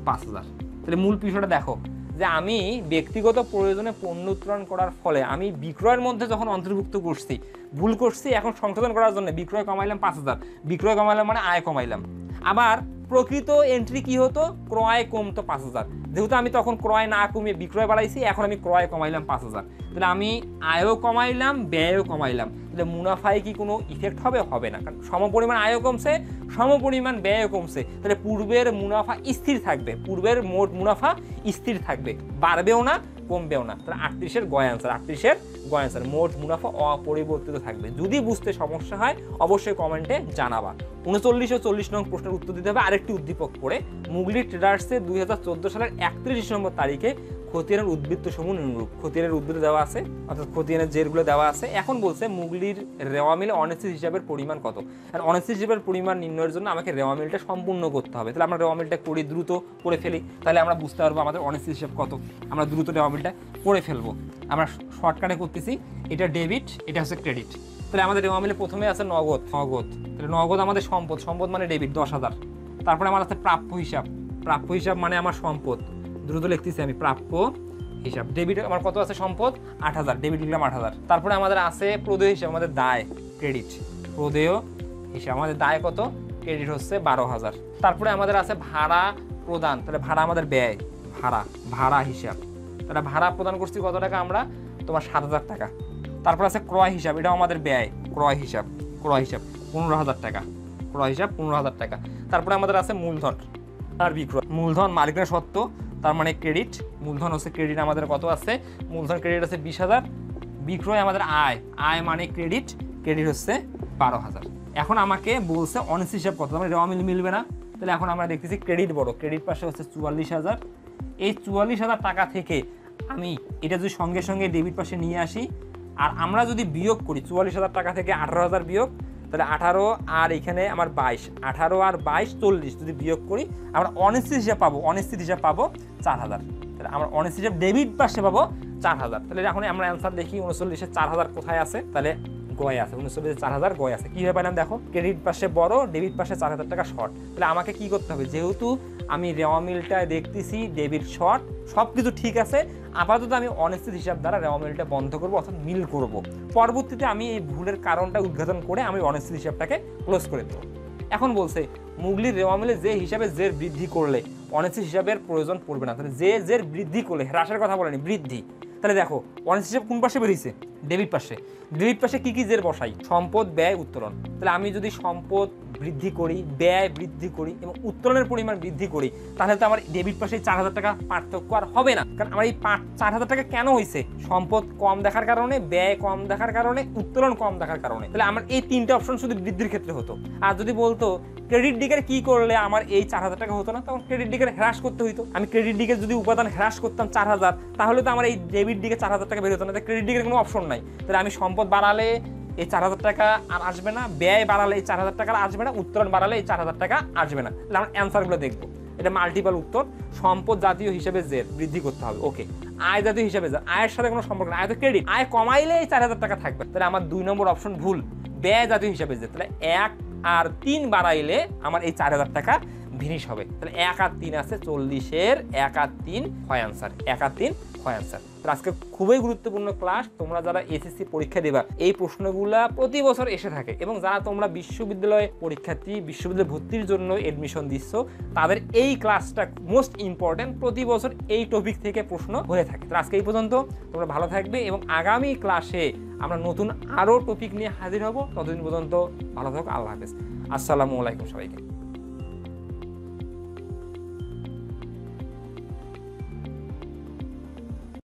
5,000। তাহলে মূল বিষয়টা দেখো যে আমি ব্যক্তিগত প্রয়োজনে পণ্য উত্তোলন করার ফলে আমি বিক্রয়ের মধ্যে যখন অন্তর্ভুক্ত করছি, ভুল করছি, এখন সংশোধন করার জন্য বিক্রয় কমাইলাম 5,000, বিক্রয় কমাইলাম মানে আয় কমাইলাম। আবার প্রকৃত এন্ট্রি কি হতো? ক্রয় কমতো 5,000। যেহেতু আমি তখন ক্রয় না কমিয়ে বিক্রয় বাড়াইছি, এখন আমি ক্রয় কমাইলাম 5,000, তাহলে আমি আয়ও কমাইলাম, ব্যয়ও কমাইলাম। তাহলে মুনাফায় কি কোনো ইফেক্ট হবে? হবে না, কারণ সমপরিমাণ আয়ও কমছে, সমপরিমাণ ব্যয়ও কমছে। তাহলে পূর্বের মুনাফা স্থির থাকবে, পূর্বের মোট মুনাফা স্থির থাকবে, বাড়বেও না কমবেও না। তাহলে 38-এর গ অ্যান্সার, 38-এর গ অ্যান্সার, মোট মুনাফা অপরিবর্তিত থাকবে। যদি বুঝতে সমস্যা হয় অবশ্যই কমেন্টে জানাবা। 39 ও 40 নং প্রশ্নের উত্তর দিতে হবে আরেকটি উদ্দীপক পড়ে। মুগলি ট্রেডার্সে 2014 সালের 31 ডিসেম্বর তারিখে খতিয়ানের উদ্বৃত্ত সমূহ নিম্নরূপ। খতিয়ানের উদ্বৃত্ত দেওয়া আছে, অর্থাৎ খতিয়ানের জেরগুলো দেওয়া আছে। এখন বলছে মুগলির রেওয়ামিলে অনিশ্চিত হিসাবের পরিমাণ কত? আর অনিশ্চিত হিসাবের পরিমাণ নির্ণয়ের জন্য আমাকে রেওয়ামিলটা সম্পূর্ণ করতে হবে। তাহলে আমরা রেওয়ামিলটা করি, দ্রুত করে ফেলি, তাহলে আমরা বুঝতে পারবো আমাদের অনিশ্চিত হিসাব কত। আমরা দ্রুত রেওয়ামিলটা করে ফেলবো। আমরা শর্টকাটে করতেছি, এটা ডেবিট, এটা হচ্ছে ক্রেডিট। তাহলে আমাদের রেওয়ামিলে প্রথমে আছে নগদ। তাহলে নগদ আমাদের সম্পদ মানে ডেবিট 10,000। তারপরে আমার আছে প্রাপ্য হিসাব মানে আমার সম্পদ, দ্রুত লিখতেছি আমি, প্রাপ্য হিসাব। ডেবিট আমার কত আছে? সম্পদ 8,000, ডেবিট লিখলাম 8,000। তারপরে আমাদের আছে প্রদেয় হিসাব, আমাদের দায়, ক্রেডিট, প্রদেয় হিসাব, আমাদের দায় কত? ক্রেডিট হচ্ছে 12,000। তারপরে আমাদের আছে ভাড়া প্রদান, তাহলে ভাড়া আমাদের ব্যয়, ভাড়া হিসাব, তাহলে ভাড়া প্রদান করছি কত টাকা? আমরা তোমার 7,000 টাকা। তারপর আছে ক্রয় হিসাব, এটাও আমাদের ব্যয়, ক্রয় হিসাব 15,000 টাকা, ক্রয় হিসাব 15,000 টাকা। তারপরে আমাদের আছে মূলধন আর বিক্রয়। মূলধন মালিকের সত্ত্ব, তার মানে ক্রেডিট, মূলধন হচ্ছে ক্রেডিট, আমাদের কত আছে? মূলধন ক্রেডিট আছে 20,000। বিক্রয় আমাদের আয় মানে ক্রেডিট হচ্ছে 12,000। এখন আমাকে বলছে অনিশ্চিত হিসাব কত? মানে রেওয়ামিল মিলবে না। তাহলে এখন আমরা দেখতেছি ক্রেডিট বড়, ক্রেডিট পাশে হচ্ছে 44,000। এই 44,000 টাকা থেকে আমি এটা যদি সঙ্গে সঙ্গে ডেবিট পাশে নিয়ে আসি, আর আমরা যদি বিয়োগ করি 44,000 টাকা থেকে 18,000 বিয়োগ, তাহলে 18 আর এখানে আমার 22, 18 আর 22 40 যদি বিয়োগ করি আমরা অনিশ্চিত হিসাব পাবো 4,000। তাহলে আমরা অনিশ্চিত হিসাব ডেবিট পাশে পাবো 4,000। তাহলে এখন আমরা অ্যান্সার দেখি 39-এ 4,000 কোথায় আছে? তাহলে গয় আছে, 39-এ 4,000 গয় আছে। কীভাবে পেলাম দেখো, ক্রেডিট পাশে বড়, ডেবিট পাশে 4,000 টাকা শর্ট। তাহলে আমাকে কি করতে হবে? যেহেতু আমি রেওয়া মিলটা দেখতেছি, ডেবিট শর্ট সব কিছু ঠিক আছে, আপাতত আমি অনিশ্চিত হিসাব দ্বারা রেওয়া মিলটা বন্ধ করব অর্থাৎ মিল করব। পরবর্তীতে আমি এই ভুলের কারণটা উদ্ঘাটন করে আমি অনিশ্চিত হিসাবটাকে ক্লোজ করে দেবো। এখন বলছে মুগলির রেওয়া মিলে যে হিসাবে জের বৃদ্ধি করলে অনিশ্চিত হিসাবের প্রয়োজন পড়বে না। তাহলে যে জের বৃদ্ধি করলে, হ্রাসের কথা বলেনি, বৃদ্ধি। তাহলে দেখো অনিশ্চিত হিসাব কোন পাশে বেরিয়েছে? ডেবিট পাশে। ডেবিট পাশে কি কি জের বসাই? সম্পদ, ব্যয়, উত্তোলন। তাহলে আমি যদি সম্পদ বৃদ্ধি করি, ব্যয় বৃদ্ধি করি এবং উত্তোলনের পরিমাণ বৃদ্ধি করি, তাহলে তো আমার ডেবিট পাশে 4,000 টাকা পার্থক্য আর হবে না। কারণ আমার এই 4,000 টাকা কেন হয়েছে? সম্পদ কম দেখার কারণে, ব্যয় কম দেখার কারণে, উত্তোলন কম দেখার কারণে। তাহলে আমার এই 3টে অপশন শুধু বৃদ্ধির ক্ষেত্রে হতো। আর যদি বলতো ক্রেডিট দিকের কি করলে আমার এই 4,000 টাকা হতো না, তখন ক্রেডিট দিকের হ্রাস করতে হইতো। আমি ক্রেডিট দিকের যদি উপাদান হ্রাস করতাম 4,000, তাহলে তো আমার এই ডেবিট দিকে 4,000 টাকা বের হতো না। ক্রেডিট দিকের কোনো অপশন নাই। তাহলে আমি সম্পদ বাড়ালে এই 4,000 টাকা আর আসবে না, ব্যয় বাড়ালে এই 4,000 টাকা আর আসবে না, উত্তোলন বাড়ালে এই 4,000 টাকা আসবে না। তাহলে আমরা অ্যান্সারগুলো দেখবো। এটা মাল্টিপল উত্তর। সম্পদ জাতীয় হিসেবে জের বৃদ্ধি করতে হবে, ওকে। আয় জাতীয় হিসেবে জের, আয়ের সাথে কোনো সম্পর্ক না, আয় তো ক্রেডিট, আয় কমাইলে এই 4,000 টাকা থাকবে। তাহলে আমার 2 নম্বর অপশন ভুল। ব্যয় জাতীয় হিসেবে জের, তাহলে 1 আর 3 বাড়াইলে আমার এই 4,000 টাকা ভিনিশ হবে। তাহলে 1 আর 3 আছে 40-এর 1 আর 3 হয় অ্যান্সার, 1 আর 3 হয় অ্যান্সার। আজকে খুবই গুরুত্বপূর্ণ ক্লাস। তোমরা যারা এসএসসি পরীক্ষা দেবা, এই প্রশ্নগুলা প্রতি বছর এসে থাকে এবং যারা তোমরা বিশ্ববিদ্যালয়ে পরীক্ষার্থী, বিশ্ববিদ্যালয়ে ভর্তির জন্য এডমিশন দিচ্ছ, তাদের এই ক্লাসটা মোস্ট ইম্পর্টেন্ট। প্রতি বছর এই টপিক থেকে প্রশ্ন হয়ে থাকে। তো আজকে এই পর্যন্ত, তোমরা ভালো থাকবে এবং আগামী ক্লাসে আমরা নতুন আরও টপিক নিয়ে হাজির হব। ততদিন পর্যন্ত ভালো থাকো, আল্লাহ হাফেজ, আসসালামু আলাইকুম সবাইকে।